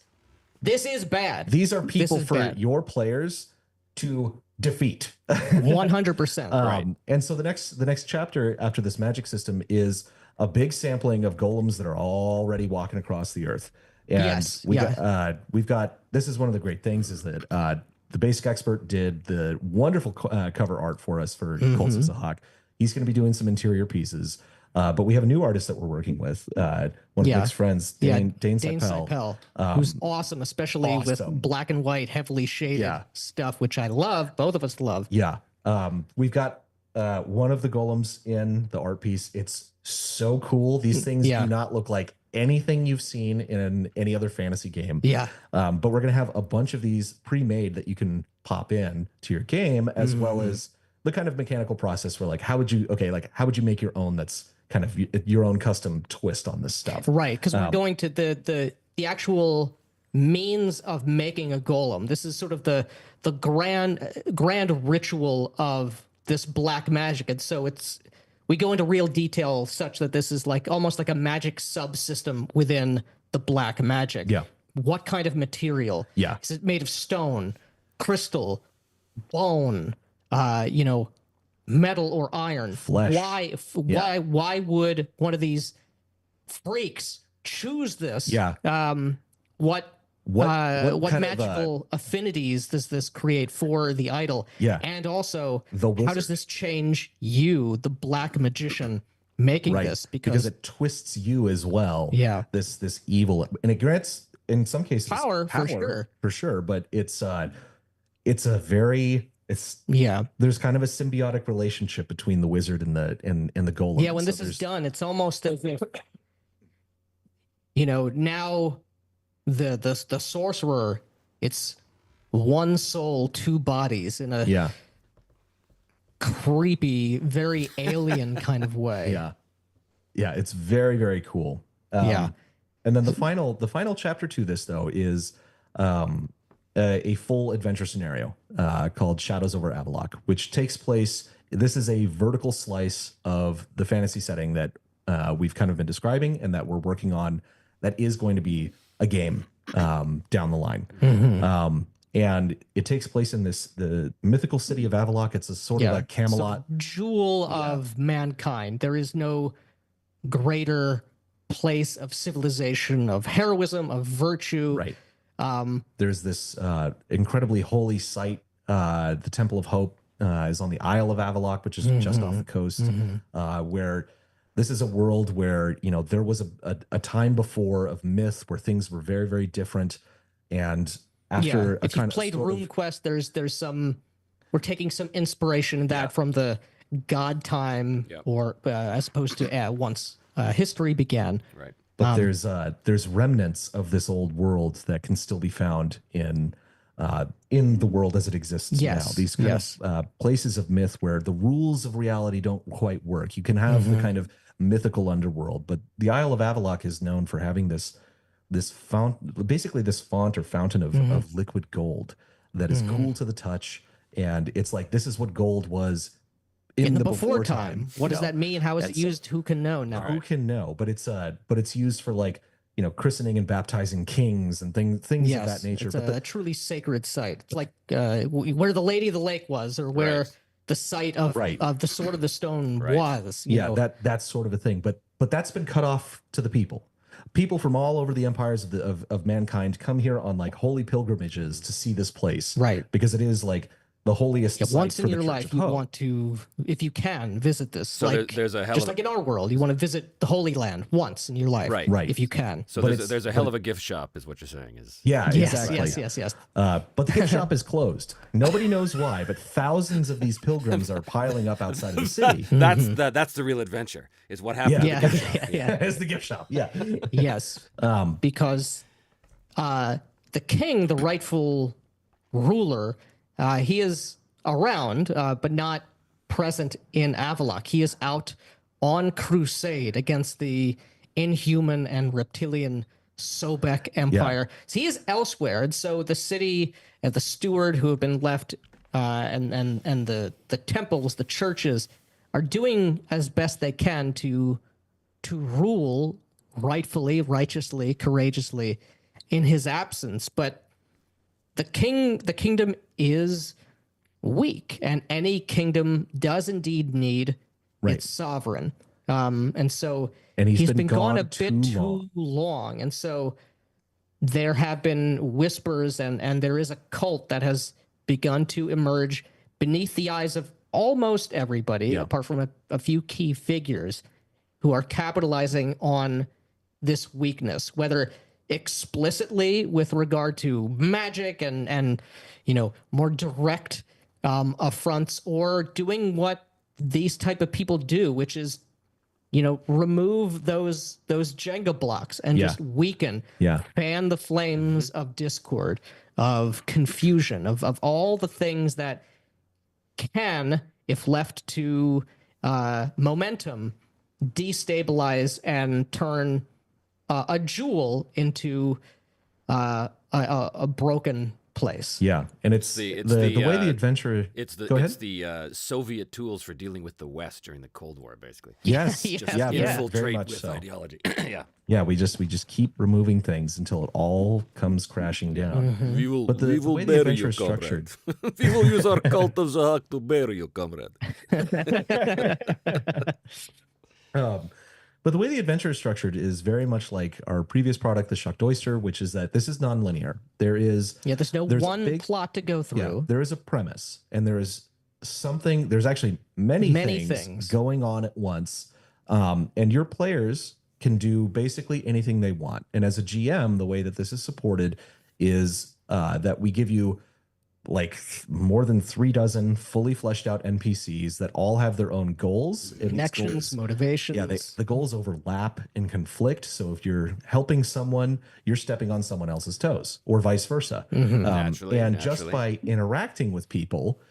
[SPEAKER 3] bad.
[SPEAKER 2] These are people your players to defeat.
[SPEAKER 3] 100%.
[SPEAKER 1] Right.
[SPEAKER 2] And so the next chapter after this magic system is a big sampling of golems that are already walking across the earth. And we've got this is one of the great things is that the basic expert did the wonderful cover art for us for Cults of Zahak. He's going to be doing some interior pieces. But we have a new artist that we're working with, one of Nick's friends, Dane Seipel,
[SPEAKER 3] who's awesome, especially with black and white, heavily shaded stuff, which I love. Both of us love.
[SPEAKER 2] Yeah. We've got one of the golems in the art piece. It's so cool. These things do not look like anything you've seen in any other fantasy game.
[SPEAKER 3] Yeah.
[SPEAKER 2] But we're going to have a bunch of these pre-made that you can pop in to your game, as well as the kind of mechanical process for how would you make your own that's kind of your own custom twist on this stuff.
[SPEAKER 3] Right, because we're going to the actual means of making a golem. This is sort of the grand ritual of this black magic. And so we go into real detail such that this is almost like a magic subsystem within the black magic.
[SPEAKER 2] Yeah.
[SPEAKER 3] What kind of material?
[SPEAKER 2] Yeah.
[SPEAKER 3] Is it made of stone, crystal, bone, metal or iron?
[SPEAKER 2] Flesh.
[SPEAKER 3] Why would one of these freaks choose this?
[SPEAKER 2] Yeah.
[SPEAKER 3] What what
[SPEAKER 2] kind
[SPEAKER 3] magical affinities does this create for the idol?
[SPEAKER 2] Yeah.
[SPEAKER 3] And also,
[SPEAKER 2] The
[SPEAKER 3] how does
[SPEAKER 2] wizard.
[SPEAKER 3] this change you, the black magician, making
[SPEAKER 2] Right,
[SPEAKER 3] this?
[SPEAKER 2] because it twists you as well.
[SPEAKER 3] Yeah.
[SPEAKER 2] This evil, and it grants in some cases
[SPEAKER 3] Power, for sure.
[SPEAKER 2] but it's a very there's kind of a symbiotic relationship between the wizard and the golem.
[SPEAKER 3] Yeah, when this is done, it's almost as if, you know, now the sorcerer, it's one soul, two bodies in a creepy, very alien kind of way.
[SPEAKER 2] Yeah, it's very, very cool. And then the final chapter to this though is a full adventure scenario called Shadows over Avallac'h, which takes place. This is a vertical slice of the fantasy setting that we've kind of been describing and that we're working on. That is going to be a game down the line. And it takes place in the mythical city of Avallac'h. It's a sort of a Camelot.
[SPEAKER 3] So, jewel of mankind. There is no greater place of civilization, of heroism, of virtue.
[SPEAKER 2] Right. There's this incredibly holy site. The Temple of Hope is on the Isle of Avallac'h, which is just off the coast, where this is a world where, you know, there was a time before of myth where things were very, very different. And after
[SPEAKER 3] if you played RuneQuest, there's some, we're taking some inspiration in that from the god time, or as opposed to once history began.
[SPEAKER 1] Right.
[SPEAKER 2] But there's remnants of this old world that can still be found in the world as it exists now. These kind of places of myth where the rules of reality don't quite work. You can have the kind of mythical underworld, but the Isle of Avallac'h is known for having this font, basically this font or fountain of liquid gold that is cool to the touch, and it's like this is what gold was in the before time.
[SPEAKER 3] What does that mean? How is it used? Who can know now?
[SPEAKER 2] Who can know? But it's used for, like, you know, christening and baptizing kings and things of that nature.
[SPEAKER 3] It's a truly sacred site. It's like where the Lady of the Lake was, or where the site of the Sword of the Stone was. You know?
[SPEAKER 2] That's sort of a thing. But that's been cut off to the people. People from all over the empires of mankind come here on like holy pilgrimages to see this place,
[SPEAKER 3] right?
[SPEAKER 2] Because it is like the holiest site
[SPEAKER 3] once in
[SPEAKER 2] for
[SPEAKER 3] your
[SPEAKER 2] the
[SPEAKER 3] life, you want to, if you can, visit this.
[SPEAKER 1] So
[SPEAKER 3] like,
[SPEAKER 1] there's a hell
[SPEAKER 3] just
[SPEAKER 1] of
[SPEAKER 3] like in our world, you want to visit the Holy Land once in your life,
[SPEAKER 2] right?
[SPEAKER 3] If you can.
[SPEAKER 1] So there's a hell of a gift shop, is what you're saying.
[SPEAKER 2] Exactly.
[SPEAKER 3] Yes.
[SPEAKER 2] But the gift shop is closed. Nobody knows why, but thousands of these pilgrims are piling up outside of the city.
[SPEAKER 1] That's the real adventure. Is what happened.
[SPEAKER 2] Yeah,
[SPEAKER 1] at the gift shop.
[SPEAKER 2] It's the gift shop. Yeah.
[SPEAKER 3] Yes. Because the king, the rightful ruler, he is around, but not present in Avallac'h. He is out on crusade against the inhuman and reptilian Sobek Empire. So he is elsewhere, and so the city and the steward who have been left, and the temples, the churches, are doing as best they can to rule rightfully, righteously, courageously in his absence. But the kingdom is weak, and any kingdom does indeed need its sovereign. And so he's been gone a bit too long. And so there have been whispers, and there is a cult that has begun to emerge beneath the eyes of almost everybody, apart from a few key figures who are capitalizing on this weakness, whether explicitly with regard to magic and you know, more direct affronts, or doing what these type of people do, which is, you know, remove those Jenga blocks and just weaken, fan the flames of discord, of confusion, of all the things that can, if left to momentum, destabilize and turn a jewel into a broken place.
[SPEAKER 2] Yeah, and it's the way the adventure.
[SPEAKER 1] It's the Soviet tools for dealing with the West during the Cold War, basically.
[SPEAKER 2] Yes,
[SPEAKER 1] Infiltrate with
[SPEAKER 2] so.
[SPEAKER 1] ideology.
[SPEAKER 2] Yeah, we just keep removing things until it all comes crashing down.
[SPEAKER 1] We will
[SPEAKER 2] the way the adventure is structured.
[SPEAKER 1] We will use our cult of the Hawk to bury you, comrade.
[SPEAKER 2] But the way the adventure is structured is very much like our previous product, the Shucked Oyster, which is that this is non-linear. There's
[SPEAKER 3] no one plot to go through.
[SPEAKER 2] Yeah, there is a premise, and there's actually many things going on at once. And your players can do basically anything they want. And as a GM, the way that this is supported is that we give you like more than 36 fully fleshed out NPCs that all have their own goals,
[SPEAKER 3] connections, motivations.
[SPEAKER 2] Yeah, the goals overlap and conflict. So if you're helping someone, you're stepping on someone else's toes, or vice versa. Naturally. Just by interacting with people,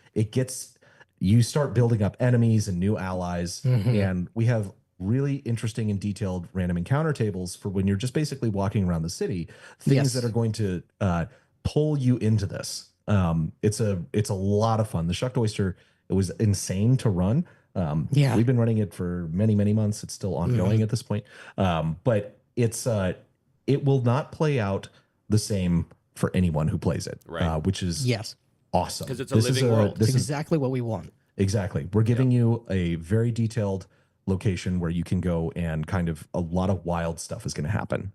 [SPEAKER 2] you start building up enemies and new allies. And we have really interesting and detailed random encounter tables for when you're just basically walking around the city, things that are going to pull you into this. It's a lot of fun. The Shucked Oyster, it was insane to run. We've been running it for many, many months. It's still ongoing at this point. But it will not play out the same for anyone who plays it, which is awesome.
[SPEAKER 1] Because it's a living world.
[SPEAKER 3] This is exactly what we want.
[SPEAKER 2] Exactly. We're giving you a very detailed location where you can go, and kind of a lot of wild stuff is going to happen.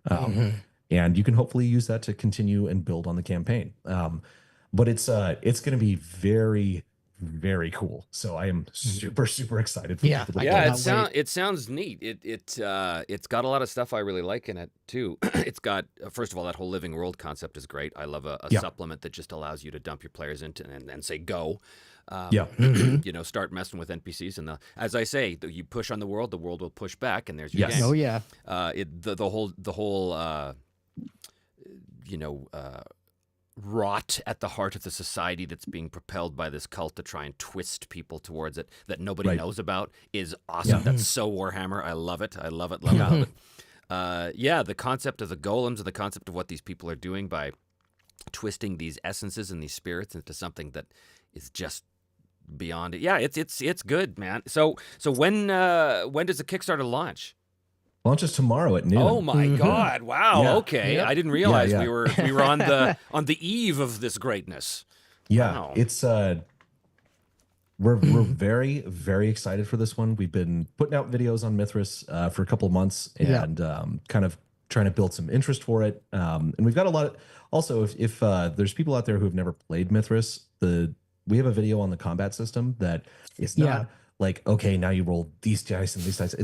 [SPEAKER 2] And you can hopefully use that to continue and build on the campaign. But it's going to be very, very cool. So I am super, super excited for people to
[SPEAKER 1] it sounds neat. It's got a lot of stuff I really like in it too. It's got, first of all, that whole living world concept is great. I love a supplement that just allows you to dump your players into and say go. Start messing with NPCs, and as I say, you push on the world will push back, and there's your game.
[SPEAKER 3] Oh yeah.
[SPEAKER 1] The whole rot at the heart of the society that's being propelled by this cult to try and twist people towards it that nobody knows about is awesome. That's so Warhammer. I love it. I love it. Love it. The concept of the golems, and the concept of what these people are doing by twisting these essences and these spirits into something that is just beyond it. Yeah, it's good, man. So when does the Kickstarter launch?
[SPEAKER 2] Launches tomorrow at noon.
[SPEAKER 1] Oh my God! Wow. Yeah. Okay, I didn't realize we were on the eve of this greatness.
[SPEAKER 2] Yeah,
[SPEAKER 1] wow.
[SPEAKER 2] It's we're very, very excited for this one. We've been putting out videos on Mithras for a couple of months, and kind of trying to build some interest for it. And we've got a lot of, also, if there's people out there who have never played Mithras, we have a video on the combat system that is not like, okay, now you roll these dice and these dice.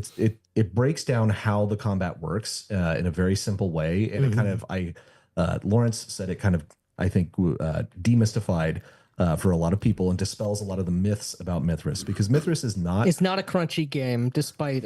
[SPEAKER 2] It breaks down how the combat works in a very simple way. And it kind of, Lawrence said it kind of, I think, demystified for a lot of people and dispels a lot of the myths about Mithras, because Mithras is not...
[SPEAKER 3] It's not a crunchy game, despite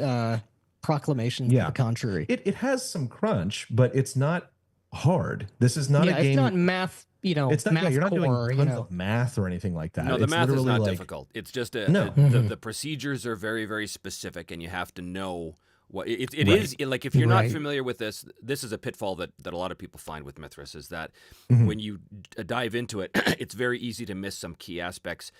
[SPEAKER 3] proclamation to the contrary.
[SPEAKER 2] It has some crunch, but it's not hard. This is not a game...
[SPEAKER 3] It's not math...
[SPEAKER 2] it's not,
[SPEAKER 3] math
[SPEAKER 2] you're not
[SPEAKER 3] core,
[SPEAKER 2] doing tons of math or anything like that.
[SPEAKER 1] No, the math is not difficult. It's just the procedures are very, very specific, and you have to know what it is. Like, if you're not familiar with this is a pitfall that a lot of people find with Mithras, is that when you dive into it, it's very easy to miss some key aspects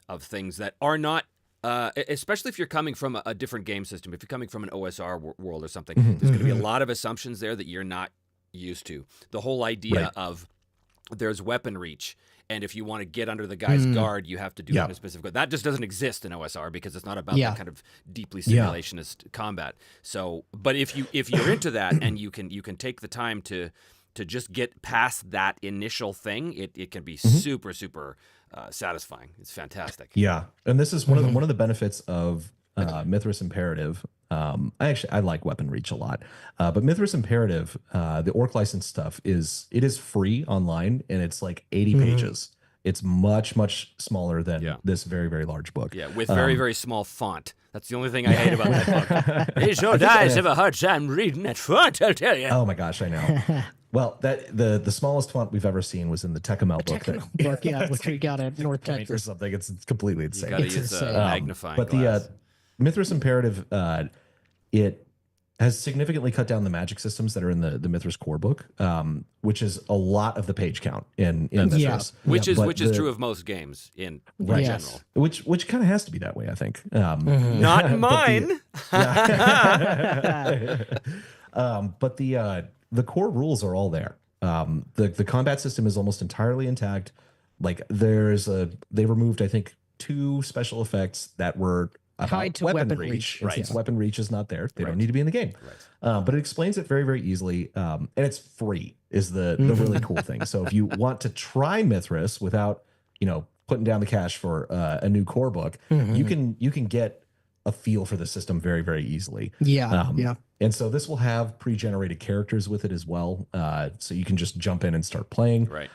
[SPEAKER 1] of things that are not, especially if you're coming from a different game system. If you're coming from an OSR world or something, there's going to be a lot of assumptions there that you're not used to. The whole idea of there's weapon reach, and if you want to get under the guy's guard, you have to do it in a specific way. That just doesn't exist in OSR, because it's not about that kind of deeply simulationist combat. So, but if you're into that, and you can take the time to just get past that initial thing, it can be super, super satisfying. It's fantastic.
[SPEAKER 2] Yeah, and this is one of the benefits of Mithras Imperative. I like weapon reach a lot, but Mithras Imperative, the orc license stuff is free online, and it's like 80 pages. It's much, much smaller than this very, very large book.
[SPEAKER 1] Yeah, with very, very small font. That's the only thing I hate about that book. These old guys have a hard time reading that font, I'll tell you.
[SPEAKER 2] Oh my gosh, I know. Well, the smallest font we've ever seen was in the Tecumel book.
[SPEAKER 3] Which we got at North Texas
[SPEAKER 2] or something. It's completely insane.
[SPEAKER 1] You got to use a magnifying glass.
[SPEAKER 2] The Mithras Imperative, it has significantly cut down the magic systems that are in the Mithras core book, which is a lot of the page count in Mithras.
[SPEAKER 1] Which is true of most games in general.
[SPEAKER 2] Which kind of has to be that way, I think.
[SPEAKER 1] Not mine.
[SPEAKER 2] But the core rules are all there. The combat system is almost entirely intact. Like they removed, I think, 2 special effects that were
[SPEAKER 3] tied to weapon reach.
[SPEAKER 2] And since weapon reach is not there, they don't need to be in the game.
[SPEAKER 1] Right.
[SPEAKER 2] But it explains it very, very easily. And it's free is the really cool thing. So if you want to try Mithras without, putting down the cash for a new core book, you can get a feel for the system very, very easily.
[SPEAKER 3] Yeah.
[SPEAKER 2] And so this will have pre-generated characters with it as well. So you can just jump in and start playing.
[SPEAKER 1] Right.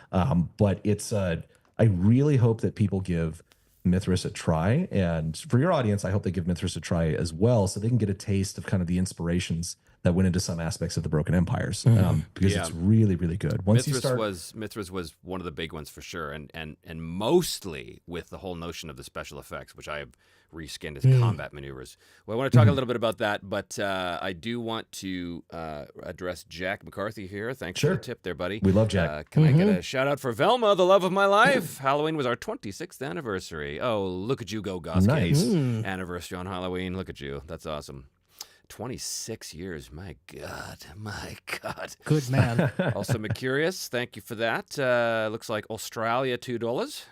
[SPEAKER 2] But it's I really hope that people give Mithras a try. And for your audience, I hope they give Mithras a try as well, so they can get a taste of kind of the inspirations that went into some aspects of the Broken Empires, because it's really, really good.
[SPEAKER 1] Mithras was one of the big ones for sure, and mostly with the whole notion of the special effects, which I have reskinned as combat maneuvers. Well, I want to talk a little bit about that, but I do want to address Jack McCarthy here. Thanks for the tip there, buddy.
[SPEAKER 2] We love Jack.
[SPEAKER 1] Can I get a shout out for Velma, the love of my life? Halloween was our 26th anniversary. Oh, look at you go, Goss
[SPEAKER 2] Nice.
[SPEAKER 1] Kids. Anniversary on Halloween. Look at you. That's awesome. 26 years. My God.
[SPEAKER 3] Good man.
[SPEAKER 1] Also, McCurious, thank you for that. Looks like Australia, $2.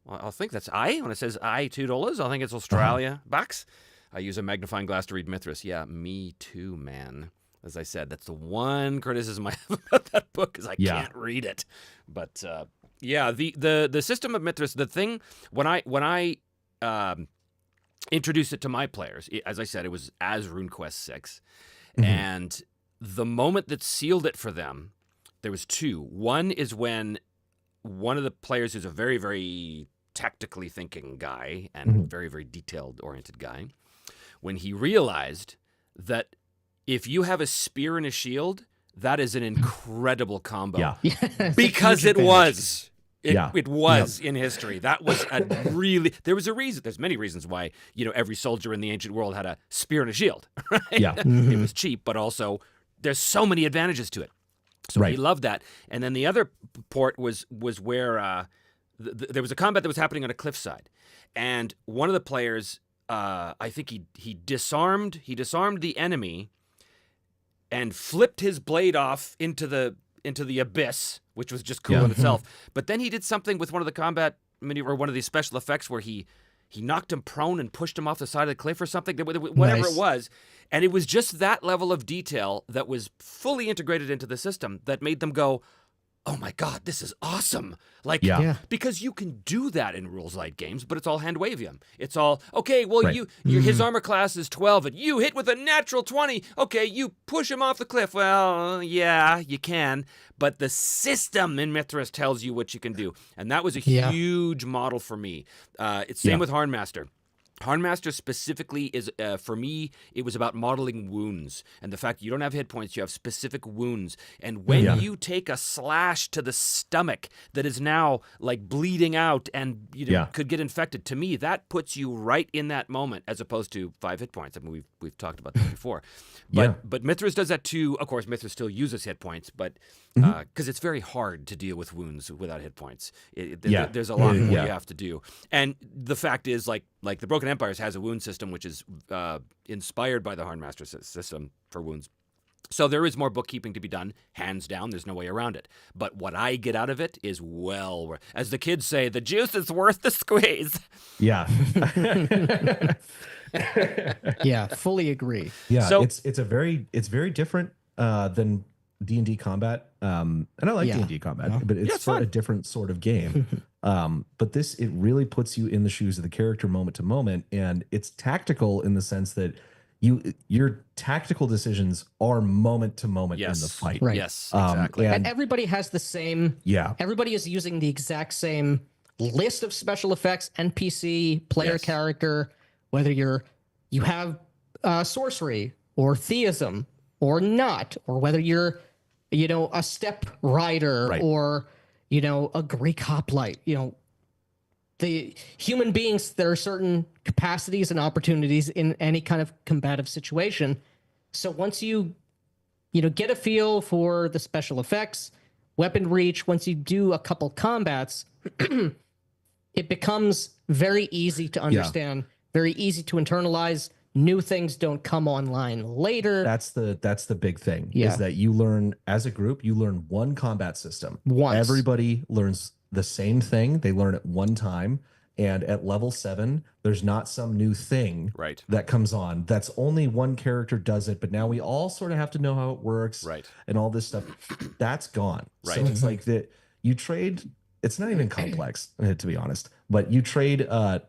[SPEAKER 1] Well, I think that's I. When it says I, $2, I think it's Australia bucks. I use a magnifying glass to read Mithras. Yeah, me too, man. As I said, that's the one criticism I have about that book, is I can't read it. But the system of Mithras, the thing when I introduced it to my players, as I said, it was as RuneQuest 6, and the moment that sealed it for them, there was two. One is when one of the players, who's a very, very tactically thinking guy and very, very detailed oriented guy, when he realized that if you have a spear and a shield, that is an incredible combo. Because it was. It was in history. That was there was a reason. There's many reasons why, every soldier in the ancient world had a spear and a shield, right? Yeah. It was cheap, but also there's so many advantages to it. So he loved that. And then the other port was where there was a combat that was happening on a cliffside. And one of the players, I think he disarmed the enemy and flipped his blade off into the abyss, which was just cool in itself. But then he did something with one of the combat or one of these special effects where he knocked him prone and pushed him off the side of the cliff or something, whatever it was. And it was just that level of detail that was fully integrated into the system that made them go, oh my God, this is awesome. Because you can do that in rules light games, but it's all hand wavium. It's all, okay, well, his armor class is 12 and you hit with a natural 20. Okay, you push him off the cliff. Well, yeah, you can. But the system in Mithras tells you what you can do. And that was a huge model for me. It's same with Harnmaster. Harnmaster specifically is, for me, it was about modeling wounds and the fact you don't have hit points, you have specific wounds. And when you take a slash to the stomach that is now like bleeding out and could get infected, to me, that puts you right in that moment as opposed to 5 hit points. I mean, we've talked about that before. But Mithras does that too. Of course, Mithras still uses hit points, but because it's very hard to deal with wounds without hit points. There's a lot more you have to do. And the fact is, like the Broken Empires has a wound system which is inspired by the Harnmaster system for wounds. So there is more bookkeeping to be done, hands down. There's no way around it. But what I get out of it is as the kids say, the juice is worth the squeeze.
[SPEAKER 2] Yeah.
[SPEAKER 3] Yeah, fully agree.
[SPEAKER 2] Yeah, so it's very different than D&D combat. And I like D&D combat, but it's for a different sort of game. But it really puts you in the shoes of the character moment to moment, and it's tactical in the sense that your tactical decisions are moment to moment in the fight.
[SPEAKER 3] Right.
[SPEAKER 1] Yes, exactly.
[SPEAKER 3] And everybody has the same.
[SPEAKER 2] Yeah.
[SPEAKER 3] Everybody is using the exact same list of special effects, NPC, player character, whether you have sorcery or theism or not, or whether you're a step rider or a Greek hoplite. The human beings, there are certain capacities and opportunities in any kind of combative situation. So once you get a feel for the special effects, weapon reach, once you do a couple combats, it becomes very easy to understand, very easy to internalize. New things don't come online later.
[SPEAKER 2] That's the big thing, is that you learn, as a group, you learn one combat system. Once. Everybody learns the same thing. They learn it one time, And at level 7, there's not some new thing
[SPEAKER 1] Right.
[SPEAKER 2] that comes on. That's only one character does it, but now we all sort of have to know how it works,
[SPEAKER 1] Right.
[SPEAKER 2] and all this stuff. That's gone.
[SPEAKER 1] Right.
[SPEAKER 2] So it's like that you trade. It's not even complex, to be honest, but you trade a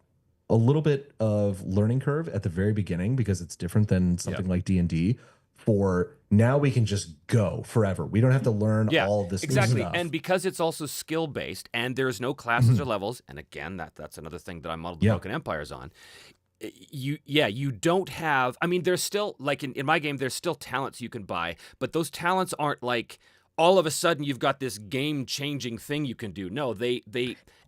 [SPEAKER 2] little bit of learning curve at the very beginning because it's different than something like D&D. For now, we can just go forever. We don't have to learn all of this new
[SPEAKER 1] exactly.
[SPEAKER 2] stuff.
[SPEAKER 1] And because it's also skill based, and there's no classes or levels, and again, that's another thing that I modeled the Broken Empires on. You don't have. I mean, there's still, like in my game, there's still talents you can buy, but those talents aren't like all of a sudden you've got this game-changing thing you can do. No, they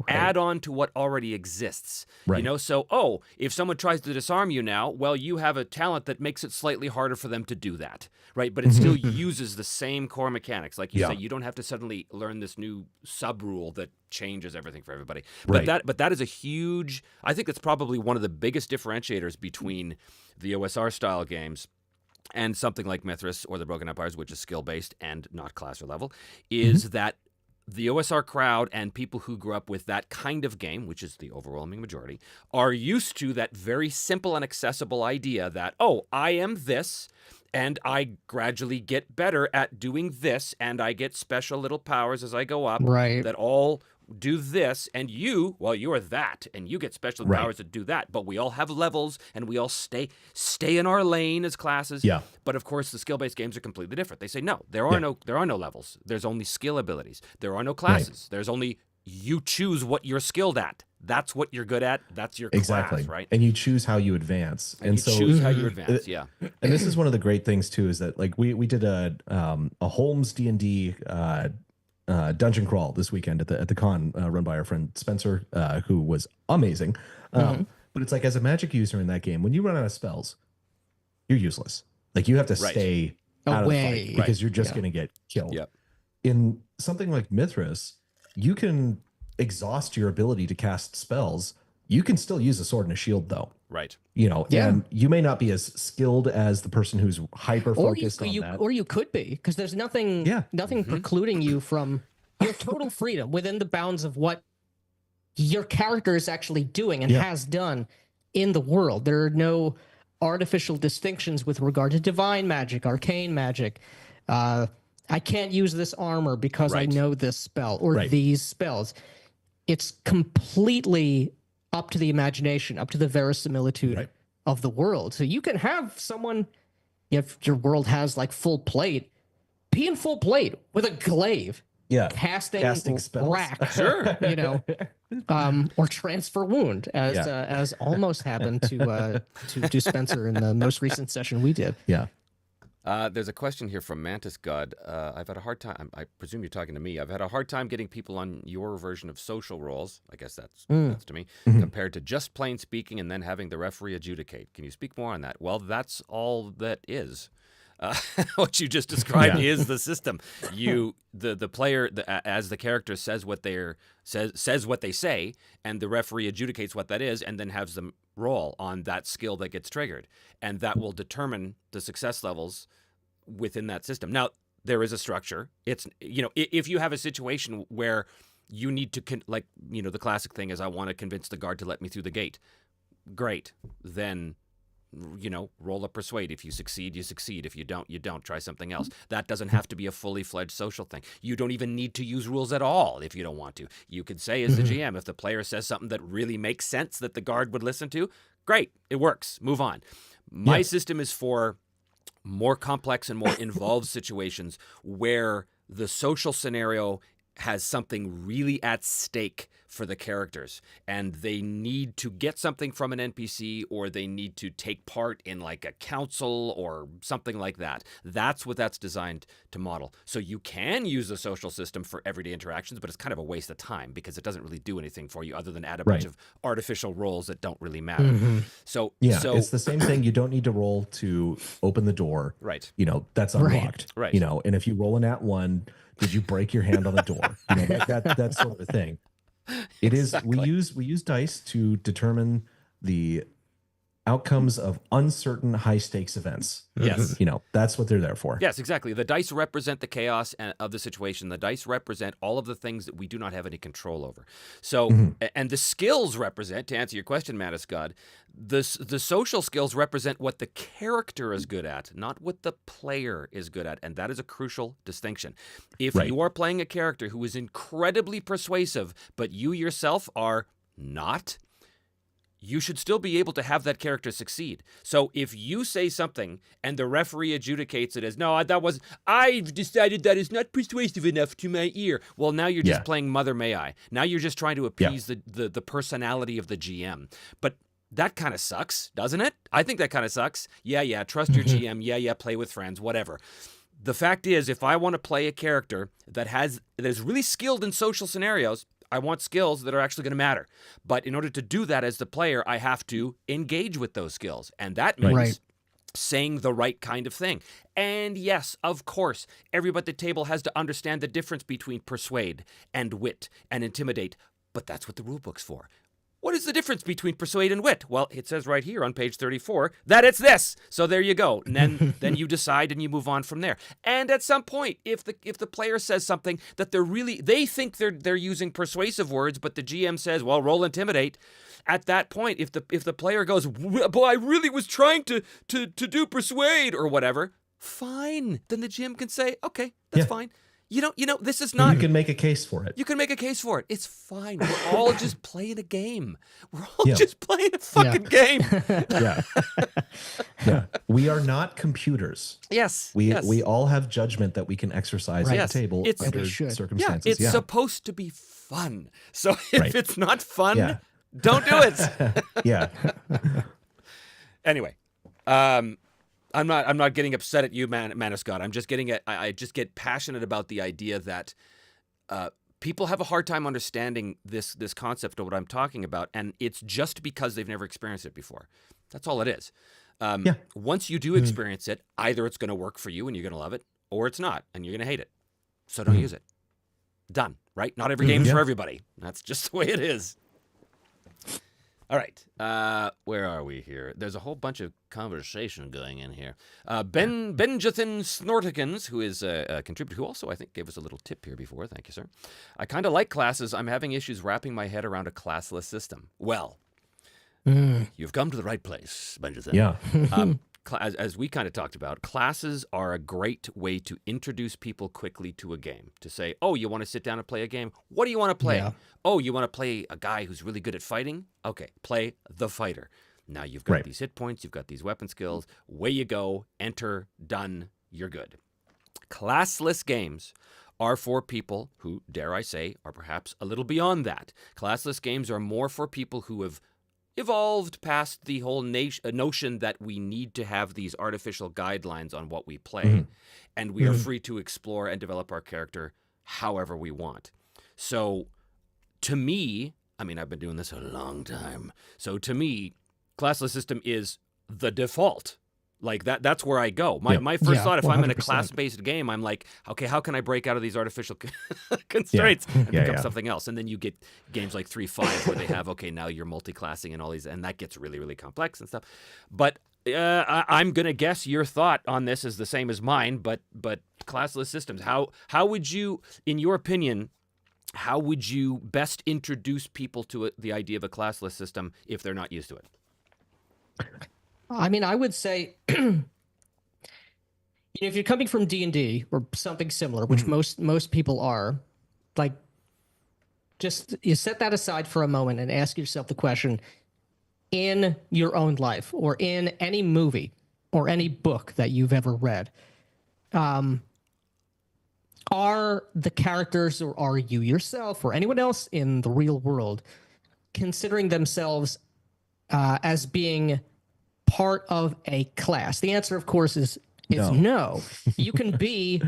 [SPEAKER 1] add on to what already exists.
[SPEAKER 2] Right.
[SPEAKER 1] You know, so if someone tries to disarm you now, well, you have a talent that makes it slightly harder for them to do that, right? But it still uses the same core mechanics. Like you say, you don't have to suddenly learn this new sub-rule that changes everything for everybody. But that is a huge, I think that's probably one of the biggest differentiators between the OSR style games and something like Mithras or the Broken Empires, which is skill-based and not class or level, is that the OSR crowd and people who grew up with that kind of game, which is the overwhelming majority, are used to that very simple and accessible idea that, I am this, and I gradually get better at doing this, and I get special little powers as I go up that all do this, and you are that, and you get special powers that do that, but we all have levels, and we all stay in our lane as classes. But of course, the skill-based games are completely different. They say, no, there are no levels. There's only skill abilities. There are no classes. There's only, you choose what you're skilled at. That's what you're good at. That's your class, right?
[SPEAKER 2] And you choose how you advance.
[SPEAKER 1] And so choose how you advance,
[SPEAKER 2] And this is one of the great things too, is that like we did a Holmes D&D dungeon crawl this weekend at the con, run by our friend Spencer, who was amazing. But it's like, as a magic user in that game, when you run out of spells, you're useless. Like you have to stay out of the fight because you're just going to get killed. In something like Mithras, you can exhaust your ability to cast spells. You can still use a sword and a shield, though.
[SPEAKER 1] Right.
[SPEAKER 2] You know, and you may not be as skilled as the person who's hyper focused on that.
[SPEAKER 3] Or you could be, because there's nothing precluding you from your total freedom within the bounds of what your character is actually doing and has done in the world. There are no artificial distinctions with regard to divine magic, arcane magic. I can't use this armor because I know this spell or these spells. It's completely up to the imagination, up to the verisimilitude of the world. So you can have someone, if your world has like full plate, be in full plate with a glaive. Casting spells. Rack, you know, or transfer wound, as almost happened to Spencer in the most recent session we did.
[SPEAKER 1] There's a question here from Mantis God. I've had a hard time. I presume you're talking to me. I've had a hard time getting people on your version of social roles. I guess that's to me, compared to just plain speaking and then having the referee adjudicate. Can you speak more on that? Well, that's all that is. What you just described is the system. The player, as the character says what they say, and the referee adjudicates what that is, and then has them roll on that skill that gets triggered, and that will determine the success levels within that system. Now, there is a structure. It's, you know, if you have a situation where you need to the classic thing is, I want to convince the guard to let me through the gate. Great, then, you know, roll a persuade. If you succeed, you succeed. If you don't, you don't. Try something else. That doesn't have to be a fully fledged social thing. You don't even need to use rules at all if you don't want to. You could say, as the GM, if the player says something that really makes sense that the guard would listen to, great, it works. Move on. My system is for more complex and more involved situations where the social scenario has something really at stake for the characters, and they need to get something from an NPC, or they need to take part in like a council or something like that. That's what that's designed to model. So you can use a social system for everyday interactions, but it's kind of a waste of time because it doesn't really do anything for you other than add a bunch of artificial roles that don't really matter. So
[SPEAKER 2] it's the same thing. You don't need to roll to open the door.
[SPEAKER 1] Right.
[SPEAKER 2] You know, that's unlocked.
[SPEAKER 1] Right.
[SPEAKER 2] You know, and if you roll an @1, did you break your hand on the door? You know, that sort of thing. It is. We use dice to determine the outcomes of uncertain high stakes events.
[SPEAKER 1] Yes.
[SPEAKER 2] You know, that's what they're there for.
[SPEAKER 1] Yes, exactly. The dice represent the chaos of the situation. The dice represent all of the things that we do not have any control over. So, and the skills represent, to answer your question, Manus God, the social skills represent what the character is good at, not what the player is good at. And that is a crucial distinction. If you are playing a character who is incredibly persuasive, but you yourself are not, you should still be able to have that character succeed. So if you say something and the referee adjudicates it as, no, I've decided that is not persuasive enough to my ear. Well, now you're just playing Mother May I. Now you're just trying to appease the personality of the GM. But that kind of sucks, doesn't it? I think that kind of sucks. Yeah, trust your GM. Yeah, play with friends, whatever. The fact is, if I want to play a character that is really skilled in social scenarios, I want skills that are actually going to matter. But in order to do that as the player, I have to engage with those skills. And that means saying the right kind of thing. And yes, of course, everybody at the table has to understand the difference between persuade and wit and intimidate. But that's what the rule book's for. What is the difference between persuade and wit? Well, it says right here on page 34 that it's this. So there you go. And then you decide and you move on from there. And at some point, if the player says something that they think they're using persuasive words, but the GM says, well, roll intimidate. At that point, if the player goes, boy, I really was trying to do persuade or whatever, fine. Then the GM can say, okay, that's fine. You know, this is not...
[SPEAKER 2] You can make a case for it.
[SPEAKER 1] You can make a case for it. It's fine. We're all just playing a game. We're all just playing a fucking game.
[SPEAKER 2] We are not computers.
[SPEAKER 1] Yes.
[SPEAKER 2] We all have judgment that we can exercise at the table under circumstances.
[SPEAKER 1] Yeah, it's supposed to be fun. So if it's not fun, don't do it. Anyway, I'm not getting upset at you, Manus God. I just get passionate about the idea that people have a hard time understanding this concept of what I'm talking about, and it's just because they've never experienced it before. That's all it is. Once you do experience it, either it's going to work for you and you're going to love it, or it's not and you're going to hate it. So don't use it. Done. Right? Not every game's for everybody. That's just the way it is. All right, where are we here? There's a whole bunch of conversation going in here. Benjathan Snortikins, who is a contributor, who also, I think, gave us a little tip here before. Thank you, sir. I kind of like classes. I'm having issues wrapping my head around a classless system. Well, you've come to the right place, Benjathan.
[SPEAKER 2] Yeah.
[SPEAKER 1] As we kind of talked about, classes are a great way to introduce people quickly to a game. To say, oh, you want to sit down and play a game? What do you want to play?
[SPEAKER 3] Yeah.
[SPEAKER 1] Oh, you want to play a guy who's really good at fighting? Okay, play the fighter. Now you've got these hit points, you've got these weapon skills. Away you go, enter, done, you're good. Classless games are for people who, dare I say, are perhaps a little beyond that. Classless games are more for people who have evolved past the whole notion that we need to have these artificial guidelines on what we play, and we are free to explore and develop our character however we want. So, to me, I mean, I've been doing this a long time, so to me, classless system is the default. Like that's where I go. My first thought, if I'm in a
[SPEAKER 3] 100%.
[SPEAKER 1] class-based game, I'm like, okay, how can I break out of these artificial constraints and become something else? And then you get games like 3.5 where they have, okay, now you're multi-classing and all these, and that gets really, really complex and stuff. But I'm gonna guess your thought on this is the same as mine. But classless systems, how would you, in your opinion, how would you best introduce people to the idea of a classless system if they're not used to it?
[SPEAKER 3] I mean, I would say, if you're coming from D&D or something similar, which most people are, like, just you set that aside for a moment and ask yourself the question: in your own life or in any movie or any book that you've ever read, are the characters, or are you yourself or anyone else in the real world considering themselves as being part of a class? The answer, of course, is no. You can be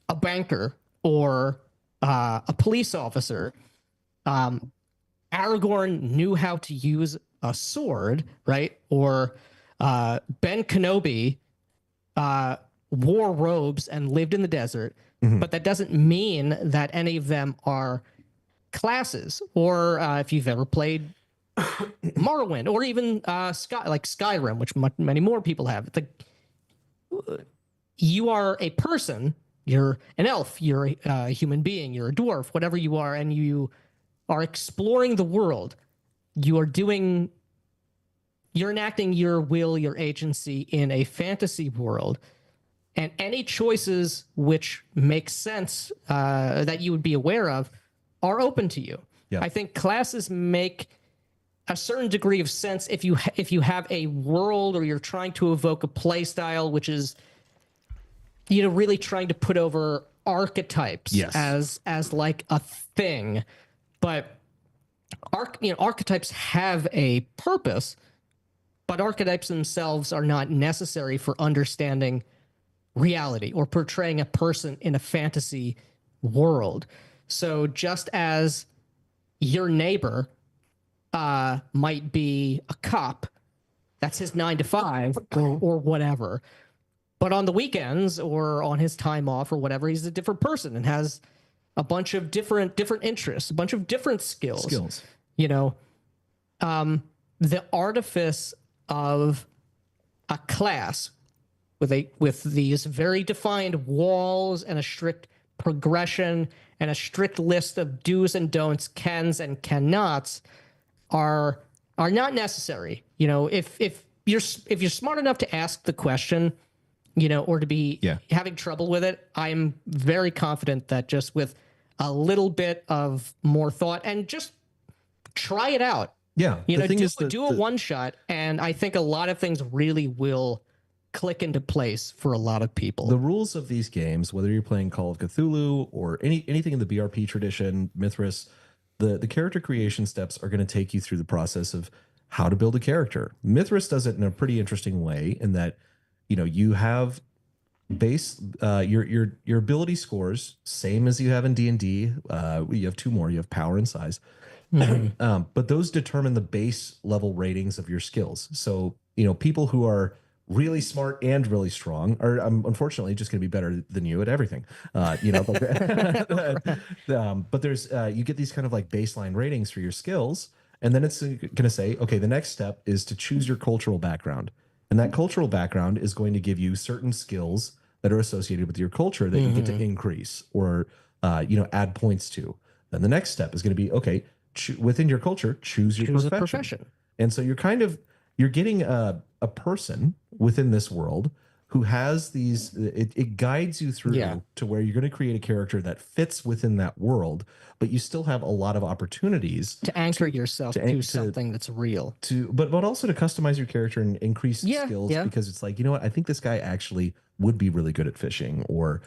[SPEAKER 3] a banker or a police officer. Aragorn knew how to use a sword, right? Or Ben Kenobi wore robes and lived in the desert, but that doesn't mean that any of them are classes. Or if you've ever played Morrowind, or even Skyrim, which many more people have. You are a person, you're an elf, you're a human being, you're a dwarf, whatever you are, and you are exploring the world. You're enacting your will, your agency in a fantasy world, and any choices which make sense that you would be aware of are open to you.
[SPEAKER 2] Yeah.
[SPEAKER 3] I think classes make a certain degree of sense if you have a world, or you're trying to evoke a play style which is, really trying to put over archetypes as like a thing. But archetypes have a purpose, but archetypes themselves are not necessary for understanding reality or portraying a person in a fantasy world. So just as your neighbor might be a cop, that's his 9 to 5 or whatever, but on the weekends or on his time off or whatever, he's a different person and has a bunch of different interests, a bunch of different skills. The artifice of a class with these very defined walls and a strict progression and a strict list of do's and don'ts, cans and cannots are not necessary. If you're smart enough to ask the question, or to be having trouble with it, I'm very confident that just with a little bit of more thought and just try it out.
[SPEAKER 2] Yeah.
[SPEAKER 3] Do a one shot, and I think a lot of things really will click into place for a lot of people.
[SPEAKER 2] The rules of these games, whether you're playing Call of Cthulhu or anything in the BRP tradition, Mithras, the character creation steps are going to take you through the process of how to build a character. Mithras does it in a pretty interesting way in that, you have base your ability scores, same as you have in D&D. You have 2 more. You have power and size. Mm-hmm. But those determine the base level ratings of your skills. So, people who are really smart and really strong are unfortunately just going to be better than you at everything. But there's you get these kind of like baseline ratings for your skills, and then it's going to say, okay, the next step is to choose your cultural background, and that cultural background is going to give you certain skills that are associated with your culture that you get to increase or add points to. Then the next step is going to be, okay, within your culture, choose a profession. And so you're getting a person within this world who has these, it guides you through to where you're going to create a character that fits within that world, but you still have a lot of opportunities
[SPEAKER 3] to anchor yourself to something that's real.
[SPEAKER 2] But also to customize your character and increase skills, because it's like, I think this guy actually would be really good at fishing or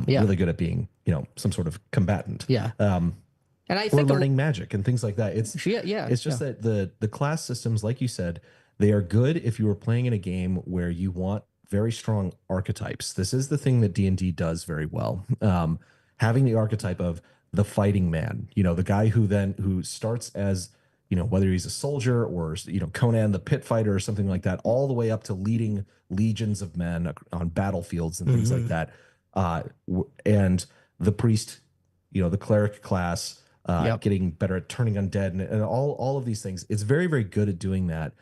[SPEAKER 2] really good at being, some sort of combatant.
[SPEAKER 3] Yeah.
[SPEAKER 2] And I think learning magic and things like that. It's just that the class systems, like you said, they are good if you are playing in a game where you want very strong archetypes. This is the thing that D&D does very well. Having the archetype of the fighting man, the guy who starts as, whether he's a soldier or, Conan the pit fighter or something like that, all the way up to leading legions of men on battlefields and things like that. And the priest, the cleric class, getting better at turning undead and all of these things. It's very, very good at doing that.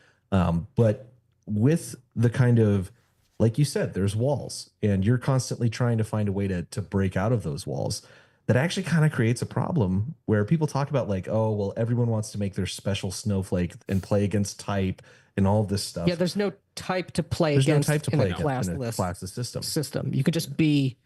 [SPEAKER 2] But with the kind of, like you said, there's walls, and you're constantly trying to find a way to break out of those walls. That actually kind of creates a problem where people talk about like, oh, well, everyone wants to make their special snowflake and play against type and all of this stuff.
[SPEAKER 3] Yeah, there's no type to play against in a
[SPEAKER 2] classless system.
[SPEAKER 3] You could just be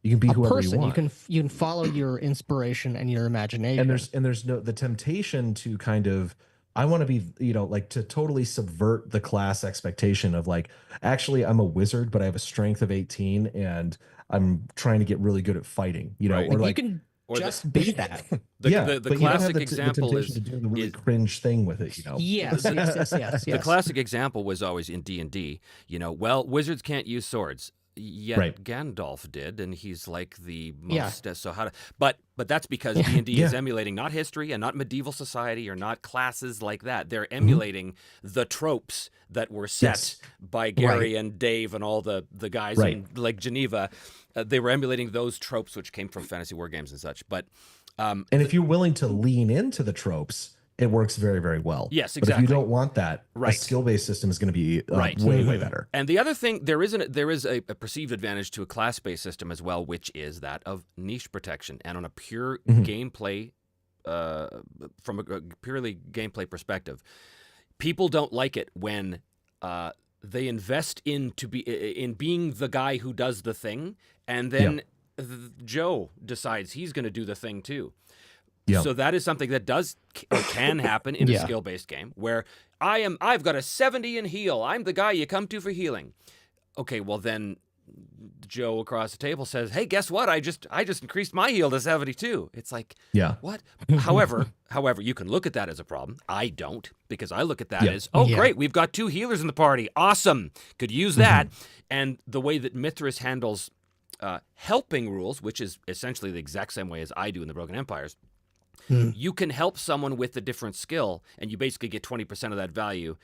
[SPEAKER 2] whoever
[SPEAKER 3] person.
[SPEAKER 2] you want.
[SPEAKER 3] You can follow your inspiration and your imagination.
[SPEAKER 2] And there's no the temptation to kind of, I want to be, like to totally subvert the class expectation of like, actually, I'm a wizard, but I have a strength of 18 and I'm trying to get really good at fighting,
[SPEAKER 3] right.
[SPEAKER 2] or like
[SPEAKER 3] you can just be that.
[SPEAKER 1] The classic example
[SPEAKER 2] is to do the really cringe thing with it,
[SPEAKER 3] Yes.
[SPEAKER 1] The classic example was always in D&D, wizards can't use swords. Yet Gandalf did, and he's like the most. So but that's because D&D is emulating not history and not medieval society or not classes like that. They're emulating the tropes that were set by Gary and Dave and all the guys in like Geneva. They were emulating those tropes which came from fantasy war games and such. But
[SPEAKER 2] and if you're willing to lean into the tropes, it works very, very well.
[SPEAKER 1] Yes,
[SPEAKER 2] But if
[SPEAKER 1] exactly.
[SPEAKER 2] you don't want that,
[SPEAKER 1] Right.
[SPEAKER 2] a skill-based system is going to be
[SPEAKER 1] Right.
[SPEAKER 2] way, way better.
[SPEAKER 1] And the other thing, there is a perceived advantage to a class-based system as well, which is that of niche protection. And on a pure gameplay, from a purely gameplay perspective, people don't like it when they invest in being the guy who does the thing, and then Joe decides he's going to do the thing too.
[SPEAKER 2] Yeah.
[SPEAKER 1] So that is something that can happen in a skill-based game where I've got a 70 in heal. I'm the guy you come to for healing. Okay, well then Joe across the table says, "Hey, guess what? I just increased my heal to 72." It's like, what? However, you can look at that as a problem. I don't, because I look at that as, great, we've got 2 healers in the party. Awesome. Could use that. And the way that Mithras handles helping rules, which is essentially the exact same way as I do in the Broken Empires, you can help someone with a different skill, and you basically get 20% of that value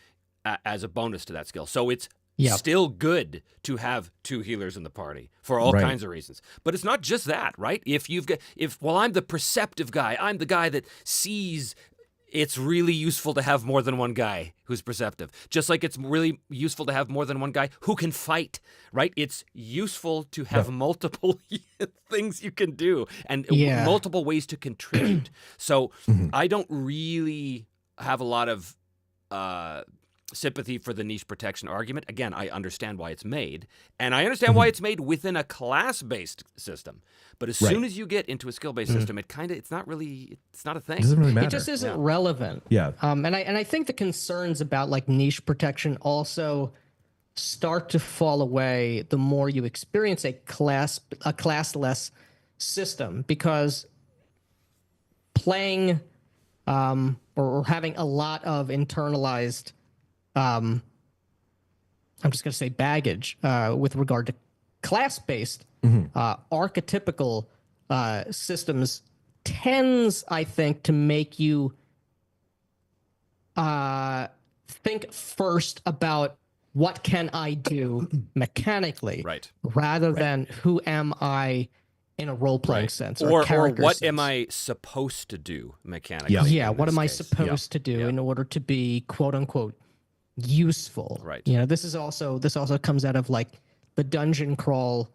[SPEAKER 1] as a bonus to that skill. So it's still good to have 2 healers in the party for all kinds of reasons. But it's not just that, right? Well, I'm the perceptive guy. I'm the guy that sees. It's really useful to have more than one guy who's perceptive. Just like it's really useful to have more than one guy who can fight, right? It's useful to have multiple things you can do and multiple ways to contribute. So I don't really have a lot of sympathy for the niche protection argument. Again, I understand why it's made, and I understand why it's made within a class-based system. But as soon as you get into a skill-based system, it's not a thing.
[SPEAKER 2] It doesn't really matter.
[SPEAKER 3] It just isn't relevant.
[SPEAKER 2] Yeah.
[SPEAKER 3] And I think the concerns about like niche protection also start to fall away the more you experience a classless system, because playing or having a lot of internalized I'm just going to say baggage with regard to class-based archetypical systems tends, I think, to make you think first about what can I do mechanically, rather than who am I in a role-playing sense or
[SPEAKER 1] what
[SPEAKER 3] sense.
[SPEAKER 1] am I supposed to do mechanically?
[SPEAKER 3] Yeah, what am I supposed to do in order to be quote-unquote useful?
[SPEAKER 1] Right.
[SPEAKER 3] You know, this also comes out of like the dungeon crawl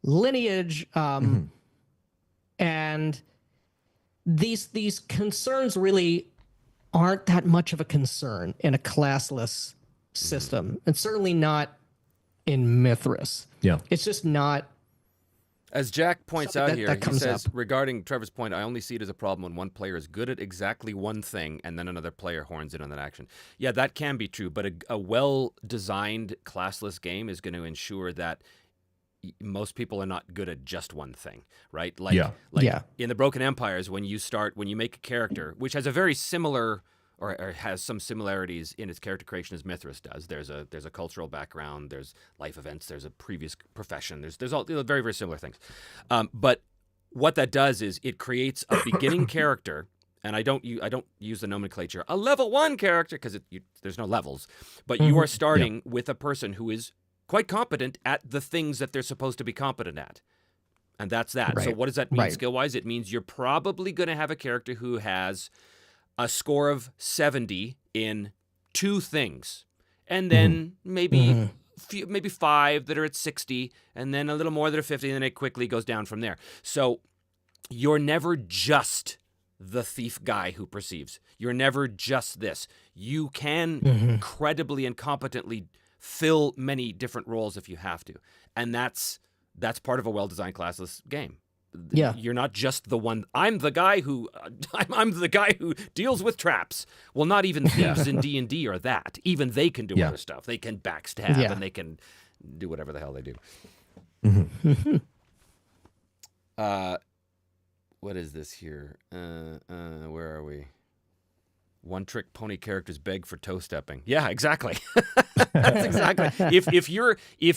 [SPEAKER 3] lineage, and these concerns really aren't that much of a concern in a classless system, and certainly not in Mithras.
[SPEAKER 2] Yeah,
[SPEAKER 3] it's just not.
[SPEAKER 1] As Jack points out here, he says,
[SPEAKER 3] up.
[SPEAKER 1] regarding Trevor's point, I only see it as a problem when one player is good at exactly one thing and then another player horns in on that action. Yeah, that can be true, but a well-designed classless game is going to ensure that most people are not good at just one thing, right? Like in the Broken Empires, when you make a character, which has a very similar or has some similarities in its character creation as Mithras does. There's a cultural background, there's life events, there's a previous profession, there's all very, very similar things. But what that does is it creates a beginning character, and I don't use the nomenclature, a level 1 character, because there's no levels, but you are starting with a person who is quite competent at the things that they're supposed to be competent at. And that's that.
[SPEAKER 3] Right.
[SPEAKER 1] So what does that mean skill-wise? It means you're probably going to have a character who has a score of 70 in 2 things, and then maybe 5 that are at 60, and then a little more that are 50, and then it quickly goes down from there. So you're never just the thief guy who perceives. You're never just this. You can credibly and competently fill many different roles if you have to, and that's part of a well-designed classless game.
[SPEAKER 3] Yeah,
[SPEAKER 1] you're not just the one. I'm the guy who deals with traps. Well, not even thieves in D&D are that. Even they can do other stuff. They can backstab and they can do whatever the hell they do. What is this here? Where are we? One-trick pony characters beg for toe stepping. Yeah, exactly. That's exactly. If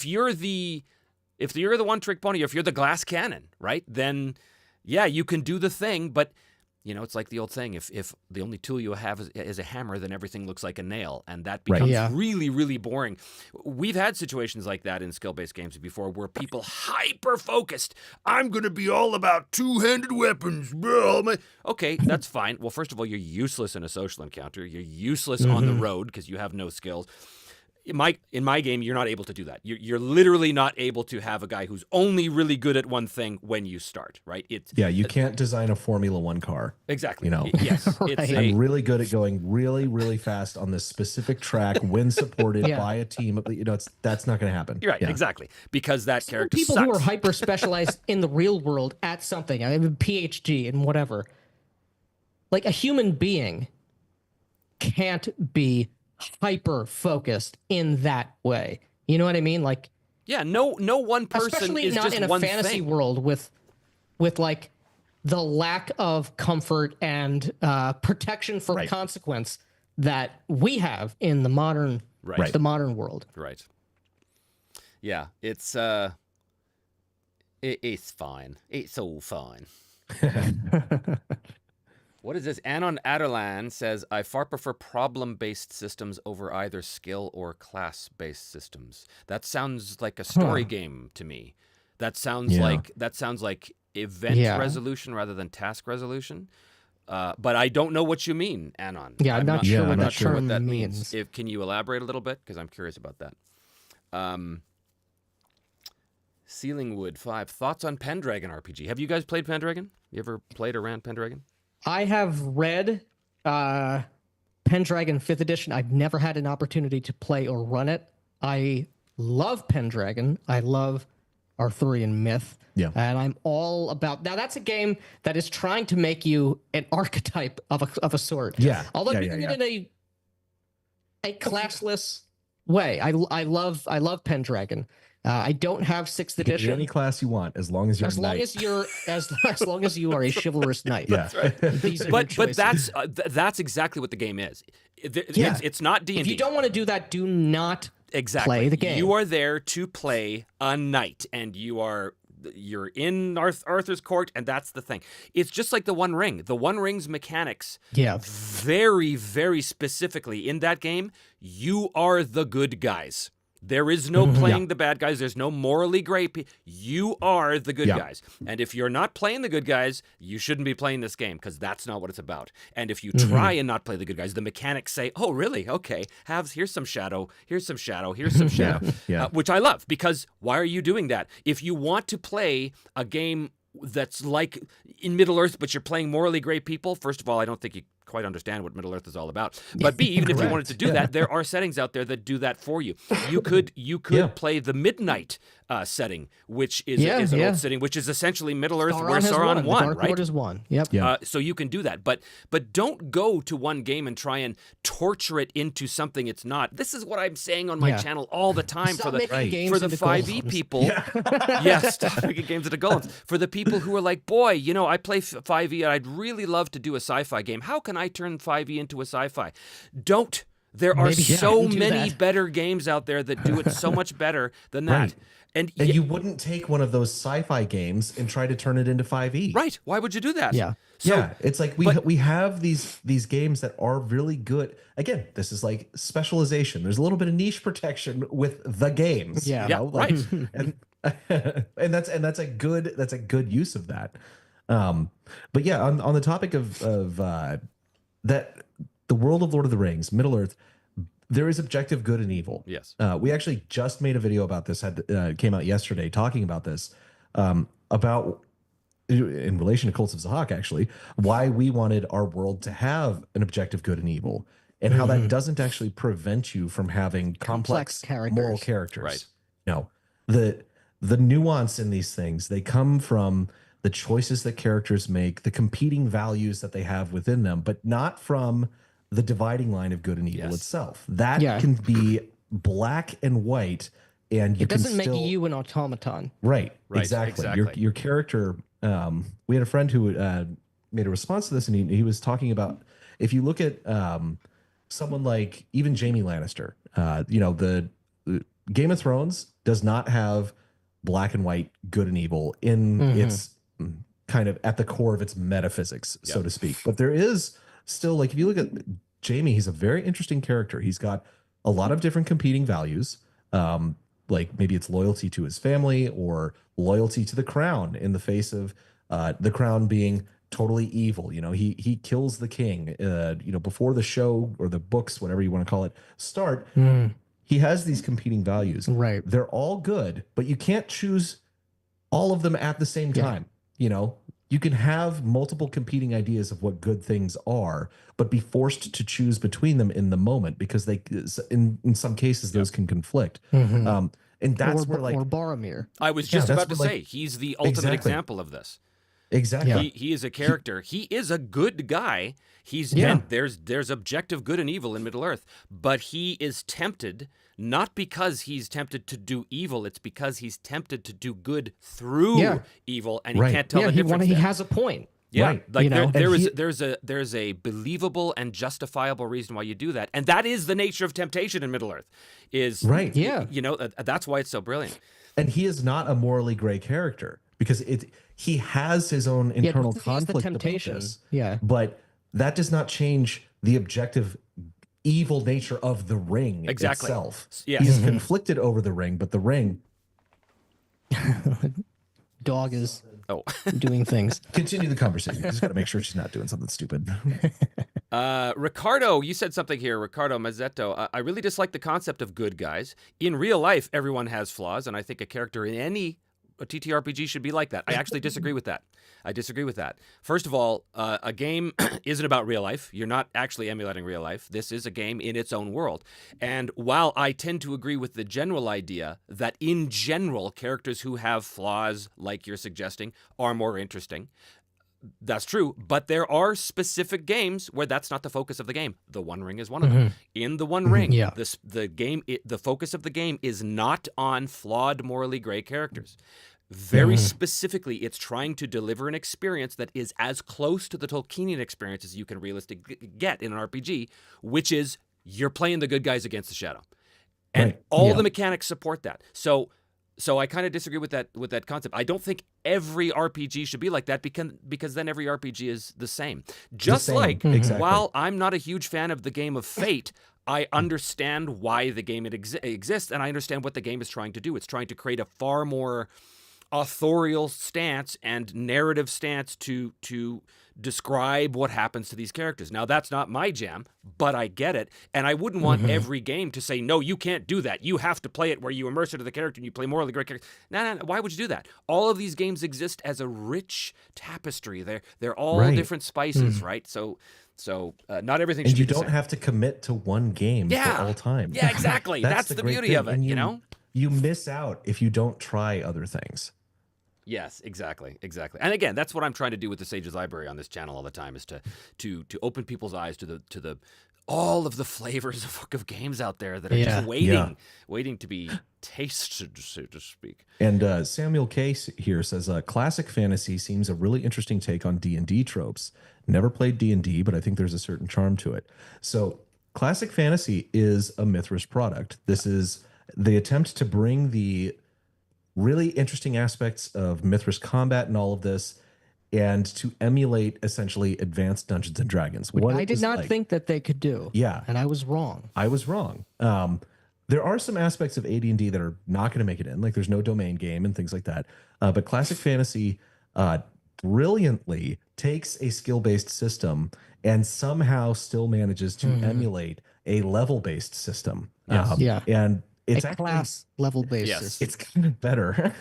[SPEAKER 1] you're the one-trick pony, if you're the glass cannon, right, then, yeah, you can do the thing, but You know, it's like the old saying: if the only tool you have is a hammer, then everything looks like a nail, and that
[SPEAKER 2] Right.
[SPEAKER 1] becomes
[SPEAKER 3] Yeah.
[SPEAKER 1] really, really boring. We've had situations like that in skill-based games before, where people hyper-focused. I'm going to be all about two-handed weapons. Okay, that's fine. Well, first of all, you're useless in a social encounter. You're useless on the road because you have no skills. In my game, you're not able to do that. You're literally not able to have a guy who's only really good at one thing when you start, right?
[SPEAKER 2] You can't design a Formula One car.
[SPEAKER 1] Exactly.
[SPEAKER 2] You know,
[SPEAKER 1] Yes.
[SPEAKER 3] Right.
[SPEAKER 2] I'm really good at going really, really fast on this specific track when supported
[SPEAKER 3] Yeah.
[SPEAKER 2] by a team. You know, that's not going to happen.
[SPEAKER 1] You're right.
[SPEAKER 2] Yeah.
[SPEAKER 1] Exactly. Because that character
[SPEAKER 3] People
[SPEAKER 1] sucks.
[SPEAKER 3] who are hyper specialized in the real world at something, I have a PhD and whatever. Like a human being can't be hyper focused in that way. You know what I mean? Like,
[SPEAKER 1] Yeah. No one person
[SPEAKER 3] especially
[SPEAKER 1] is
[SPEAKER 3] not
[SPEAKER 1] just
[SPEAKER 3] in a
[SPEAKER 1] one
[SPEAKER 3] fantasy
[SPEAKER 1] thing.
[SPEAKER 3] world with like the lack of comfort and protection from
[SPEAKER 2] Right.
[SPEAKER 3] consequence that we have in the modern
[SPEAKER 1] Right.
[SPEAKER 3] the modern world.
[SPEAKER 1] Right. Yeah. It's it's fine. It's so fine. What is this? Anon Aderlan says, I far prefer problem-based systems over either skill or class-based systems. That sounds like a story game to me. That sounds like event
[SPEAKER 3] Yeah.
[SPEAKER 1] resolution rather than task resolution. But I don't know what you mean, Anon.
[SPEAKER 3] Yeah, I'm not sure
[SPEAKER 2] what
[SPEAKER 1] I'm
[SPEAKER 2] that
[SPEAKER 1] not sure what
[SPEAKER 3] term
[SPEAKER 1] that means.
[SPEAKER 3] means.
[SPEAKER 1] Can you elaborate a little bit? Because I'm curious about that. Ceilingwood 5. Thoughts on Pendragon RPG? Have you guys played Pendragon? You ever played or ran Pendragon?
[SPEAKER 3] I have read Pendragon 5th edition. I've never had an opportunity to play or run it. I love Pendragon. I love Arthurian myth.
[SPEAKER 2] Yeah.
[SPEAKER 3] And I'm all about now. That's a game that is trying to make you an archetype of a sort.
[SPEAKER 2] Yeah.
[SPEAKER 3] Although
[SPEAKER 2] Yeah,
[SPEAKER 3] doing
[SPEAKER 2] yeah,
[SPEAKER 3] it in a classless way. I love Pendragon. I don't have 6th
[SPEAKER 2] Get
[SPEAKER 3] edition.
[SPEAKER 2] any class you want, as long as you're
[SPEAKER 3] As
[SPEAKER 2] a
[SPEAKER 3] long
[SPEAKER 2] knight.
[SPEAKER 3] as you're as long as you are a chivalrous knight.
[SPEAKER 2] Yeah.
[SPEAKER 3] These are
[SPEAKER 1] But
[SPEAKER 3] your choices.
[SPEAKER 1] that's exactly what the game is.
[SPEAKER 2] Yeah.
[SPEAKER 1] It's not D&D.
[SPEAKER 3] If you don't want to do that, do not
[SPEAKER 1] Exactly.
[SPEAKER 3] play the game.
[SPEAKER 1] You are there to play a knight, and you're in Arthur's court, and that's the thing. It's just like the One Ring. The One Ring's mechanics,
[SPEAKER 3] Yeah.
[SPEAKER 1] very, very specifically in that game, you are the good guys. There is no playing the bad guys. There's no morally gray people. You are the good guys. And if you're not playing the good guys, you shouldn't be playing this game because that's not what it's about. And if you try and not play the good guys, the mechanics say, oh, really? Okay. Here's some shadow. Here's some shadow. Here's some shadow.
[SPEAKER 2] Yeah.
[SPEAKER 1] Which I love because why are you doing that? If you want to play a game that's like in Middle-earth, but you're playing morally gray people, first of all, I don't think you quite understand what Middle-earth is all about. But B, even if you wanted to do that, there are settings out there that do that for you. You could play the Midnight setting, which is an old setting, which is essentially Middle-earth where Sauron
[SPEAKER 3] The
[SPEAKER 1] won,
[SPEAKER 3] Dark
[SPEAKER 1] right?
[SPEAKER 3] Lord is one. Yep.
[SPEAKER 2] Yeah.
[SPEAKER 1] So you can do that, but don't go to one game and try and torture it into something it's not. This is what I'm saying on my channel all the time
[SPEAKER 3] Stop making games
[SPEAKER 1] for the
[SPEAKER 3] into
[SPEAKER 1] 5e
[SPEAKER 3] golems.
[SPEAKER 1] people. Yes, stop making games into golems. For the people who are like, boy, I play 5e and I'd really love to do a sci-fi game. How can I turn 5e into a sci-fi? Don't. There are
[SPEAKER 3] Maybe,
[SPEAKER 1] so
[SPEAKER 3] do
[SPEAKER 1] many
[SPEAKER 3] that.
[SPEAKER 1] better games out there that do it so much better than that.
[SPEAKER 2] Right.
[SPEAKER 1] And
[SPEAKER 2] And you wouldn't take one of those sci-fi games and try to turn it into 5e.
[SPEAKER 1] right? Why would you do that?
[SPEAKER 3] Yeah.
[SPEAKER 2] Yeah, it's like we have these games that are really good. Again, this is like specialization. There's a little bit of niche protection with the games.
[SPEAKER 3] Yeah.
[SPEAKER 1] Yeah, right.
[SPEAKER 2] And and that's a good use of that. But yeah, on the topic of that, the world of Lord of the Rings, Middle Earth, there is objective good and evil.
[SPEAKER 1] Yes.
[SPEAKER 2] We actually just made a video about this. Came out yesterday, talking about this, about in relation to Cults of Zahak, actually, why we wanted our world to have an objective good and evil, and how that doesn't actually prevent you from having complex moral characters.
[SPEAKER 1] Right.
[SPEAKER 2] No, the nuance in these things, they come from the choices that characters make, the competing values that they have within them, but not from the dividing line of good and evil itself. That can be black and white, and you
[SPEAKER 3] It doesn't
[SPEAKER 2] can
[SPEAKER 3] make
[SPEAKER 2] still,
[SPEAKER 3] you an automaton.
[SPEAKER 2] right.
[SPEAKER 1] Right,
[SPEAKER 2] Exactly.
[SPEAKER 1] exactly.
[SPEAKER 2] Your character. We had a friend who made a response to this, and he was talking about, if you look at someone like even Jaime Lannister, the Game of Thrones does not have black and white good and evil in kind of at the core of its metaphysics, so to speak. But there is still, like, if you look at Jamie, he's a very interesting character. He's got a lot of different competing values. Like maybe it's loyalty to his family or loyalty to the crown in the face of the crown being totally evil. You know, he kills the king, you know, before the show or the books, whatever you want to call it, start. He has these competing values.
[SPEAKER 3] Right.
[SPEAKER 2] They're all good, but you can't choose all of them at the same time. You know, you can have multiple competing ideas of what good things are, but be forced to choose between them in the moment because they, in some cases, those can conflict. And that's where, like,
[SPEAKER 3] or Boromir.
[SPEAKER 1] I was just about to
[SPEAKER 2] where, like,
[SPEAKER 1] say, he's the ultimate example of this.
[SPEAKER 2] Exactly.
[SPEAKER 1] He is a character. He is a good guy. And there's objective good and evil in Middle Earth, but he is tempted not because he's tempted to do evil. It's because he's tempted to do good through evil, and he can't tell the difference.
[SPEAKER 3] He has a point.
[SPEAKER 1] Yeah,
[SPEAKER 2] Right.
[SPEAKER 1] like
[SPEAKER 3] You know,
[SPEAKER 1] there's a believable and justifiable reason why you do that, and that is the nature of temptation in Middle Earth. Is you know, that's why it's so brilliant.
[SPEAKER 2] And he is not a morally gray character because he has his own internal conflict.
[SPEAKER 3] The temptation.
[SPEAKER 2] But that does not change the objective evil nature of the ring itself.
[SPEAKER 1] Yes.
[SPEAKER 2] He's conflicted over the ring, but the ring.
[SPEAKER 3] Dog is doing things.
[SPEAKER 2] Continue the conversation. Just got to make sure she's not doing something stupid.
[SPEAKER 1] Ricardo, you said something here. Ricardo Mazzetto. I really dislike the concept of good guys. In real life, everyone has flaws, and I think a character in any TTRPG should be like that. I actually disagree with that. First of all, a game isn't about real life. You're not actually emulating real life. This is a game in its own world. And while I tend to agree with the general idea that in general, characters who have flaws, like you're suggesting, are more interesting, that's true, but there are specific games where that's not the focus of the game. The One Ring is one of them. In the One Ring, the focus of the game is not on flawed, morally gray characters. Very specifically, it's trying to deliver an experience that is as close to the Tolkienian experience as you can realistically get in an RPG, which is you're playing the good guys against the shadow. And all the mechanics support that. So I kind of disagree with that concept. I don't think every RPG should be like that because then every RPG is the same. While I'm not a huge fan of the game of Fate, I understand why the game exists, and I understand what the game is trying to do. It's trying to create a far more authorial stance and narrative stance to describe what happens to these characters. Now, that's not my jam, but I get it. And I wouldn't want every game to say, no, you can't do that. You have to play it where you immerse into the character and you play morally great characters. No. Why would you do that? All of these games exist as a rich tapestry. They're all different spices, right? So not everything should be the same.
[SPEAKER 2] And you don't have to commit to one game for all time.
[SPEAKER 1] Yeah, exactly. That's the beauty of it, you know?
[SPEAKER 2] You miss out if you don't try other things.
[SPEAKER 1] Yes, exactly. And again, that's what I'm trying to do with the Sages Library on this channel all the time, is to open people's eyes to the all of the flavors of games out there that are just waiting to be tasted, so to speak.
[SPEAKER 2] And Samuel Case here says, classic fantasy seems a really interesting take on D&D tropes. Never played D&D, but I think there's a certain charm to it. So classic fantasy is a Mithras product. This is the attempt to bring the really interesting aspects of Mithras combat and all of this, and to emulate essentially advanced Dungeons and Dragons.
[SPEAKER 3] Which I did not think that they could do.
[SPEAKER 2] Yeah.
[SPEAKER 3] And I was wrong.
[SPEAKER 2] There are some aspects of AD&D that are not going to make it in, like there's no domain game and things like that. But classic fantasy brilliantly takes a skill-based system and somehow still manages to emulate a level-based system. And it's
[SPEAKER 3] a class level basis.
[SPEAKER 2] It's kind of better.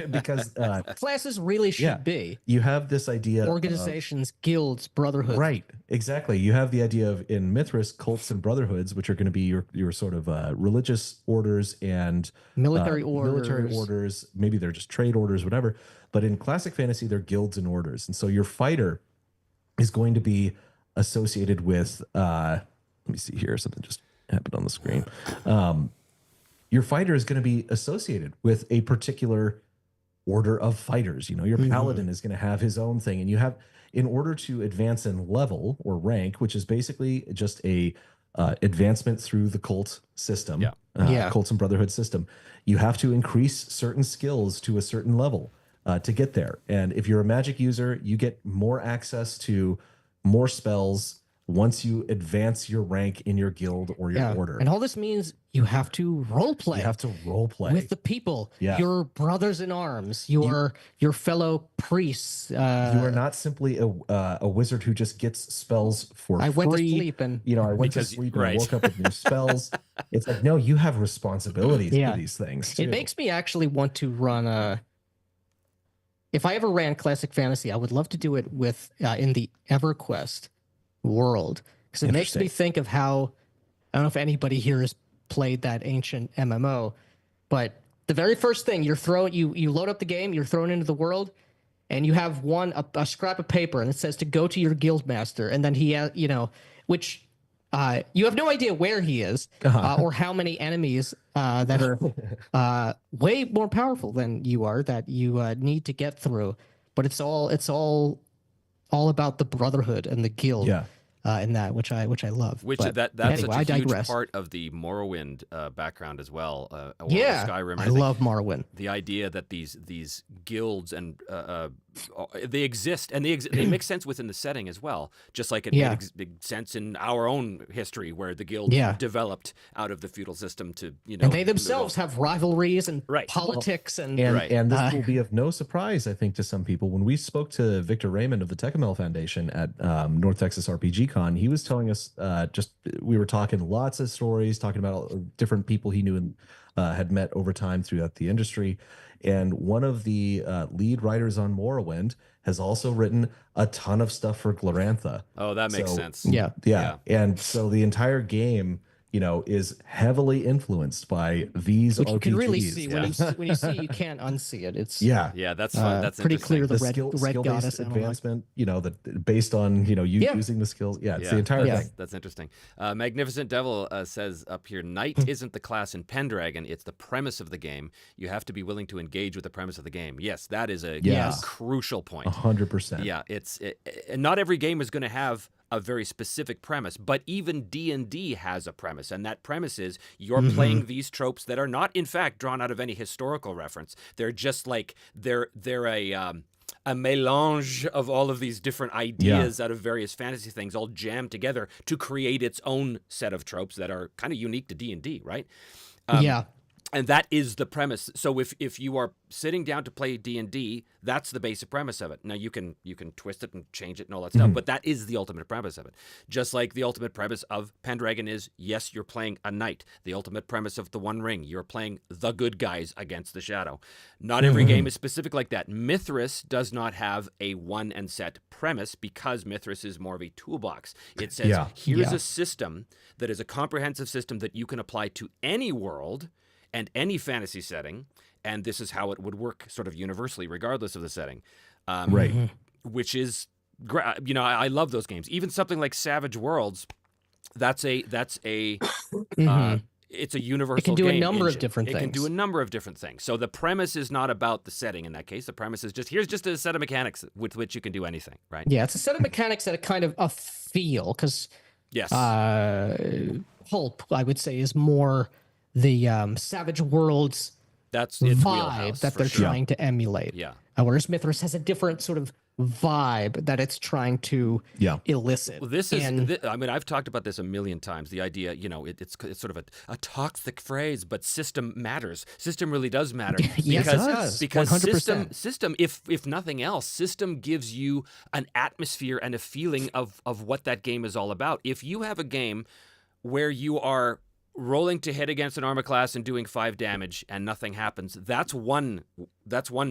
[SPEAKER 2] Because
[SPEAKER 3] classes really should be.
[SPEAKER 2] You have this idea
[SPEAKER 3] organizations, guilds, brotherhoods.
[SPEAKER 2] Right. Exactly. You have the idea of, in Mithras, cults and brotherhoods, which are going to be your sort of religious orders and
[SPEAKER 3] military orders.
[SPEAKER 2] Maybe they're just trade orders, whatever. But in classic fantasy, they're guilds and orders. And so your fighter is going to be associated with let me see here, something just happened on the screen. Your fighter is going to be associated with a particular order of fighters. You know, your paladin is going to have his own thing, and you have, in order to advance in level or rank, which is basically just a advancement through the cult system, cults and brotherhood system, you have to increase certain skills to a certain level. to get there. And if you're a magic user, you get more access to more spells once you advance your rank in your guild or your order.
[SPEAKER 3] And all this means you have to role play.
[SPEAKER 2] You have to role play
[SPEAKER 3] with the people, your brothers in arms, your fellow priests.
[SPEAKER 2] You are not simply a wizard who just gets spells for free.
[SPEAKER 3] I went to sleep and
[SPEAKER 2] I went to sleep and woke up with new spells. It's like, no, you have responsibilities for these things too.
[SPEAKER 3] It makes me actually want to run if I ever ran Classic Fantasy, I would love to do it with in the EverQuest world, because it makes me think of how, I don't know if anybody here has played that ancient MMO, but the very first thing you load up the game, you're thrown into the world, and you have a scrap of paper, and it says to go to your guild master, and then he which you have no idea where he is or how many enemies that are way more powerful than you are that you need to get through, but it's all about the brotherhood and the guild in that, which I love.
[SPEAKER 1] That's
[SPEAKER 3] anyway,
[SPEAKER 1] such a huge part of the Morrowind background as well. Skyrim.
[SPEAKER 3] I love Morrowind.
[SPEAKER 1] The idea that these guilds and they exist, and they make sense within the setting as well. Just like it made sense in our own history, where the guild developed out of the feudal system to
[SPEAKER 3] and they themselves have rivalries and politics and
[SPEAKER 2] this will be of no surprise, I think, to some people. When we spoke to Victor Raymond of the Techamel Foundation at North Texas RPG Con, he was telling us we were talking lots of stories, talking about different people he knew and had met over time throughout the industry. And one of the lead writers on Morrowind has also written a ton of stuff for Glorantha.
[SPEAKER 1] Oh, that makes sense.
[SPEAKER 2] Yeah. And so the entire game, is heavily influenced by these RPGs.
[SPEAKER 3] You can really see when you see, you can't unsee it. It's
[SPEAKER 1] that's fun. That's
[SPEAKER 3] pretty clear. The
[SPEAKER 2] skill
[SPEAKER 3] goddess
[SPEAKER 2] advancement, based on using the skills. It's the entire thing.
[SPEAKER 1] That's interesting. Magnificent Devil says up here, Knight isn't the class in Pendragon; it's the premise of the game. You have to be willing to engage with the premise of the game. Yes, that is a crucial point.
[SPEAKER 2] 100%.
[SPEAKER 1] Yeah, not every game is going to have a very specific premise, but even D&D has a premise, and that premise is you're playing these tropes that are not, in fact, drawn out of any historical reference. They're just like they're a mélange of all of these different ideas out of various fantasy things, all jammed together to create its own set of tropes that are kind of unique to D&D, right? And that is the premise. So if you are sitting down to play D&D, that's the basic premise of it. Now you can twist it and change it and all that stuff, but that is the ultimate premise of it. Just like the ultimate premise of Pendragon is, yes, you're playing a knight. The ultimate premise of the One Ring, you're playing the good guys against the shadow. Not every game is specific like that. Mithras does not have a one and set premise because Mithras is more of a toolbox. It says, here's a system that is a comprehensive system that you can apply to any world and any fantasy setting, and this is how it would work sort of universally, regardless of the setting. Which is, I love those games. Even something like Savage Worlds, it's a universal game.
[SPEAKER 3] It can do a number of different things.
[SPEAKER 1] It can do a number of different things. So the premise is not about the setting in that case. The premise is here's just a set of mechanics with which you can do anything, right?
[SPEAKER 3] Yeah, it's a set of mechanics that are kind of a feel, because Pulp, I would say, is more the Savage Worlds vibe that they're trying to emulate. Whereas Mithras has a different sort of vibe that it's trying to elicit.
[SPEAKER 1] Well, I've talked about this a million times. The idea, it's sort of a toxic phrase, but system matters. System really does matter.
[SPEAKER 3] Yes, it does.
[SPEAKER 1] Because
[SPEAKER 3] 100%.
[SPEAKER 1] system, if nothing else, system gives you an atmosphere and a feeling of what that game is all about. If you have a game where you are rolling to hit against an armor class and doing 5 damage and nothing happens, that's one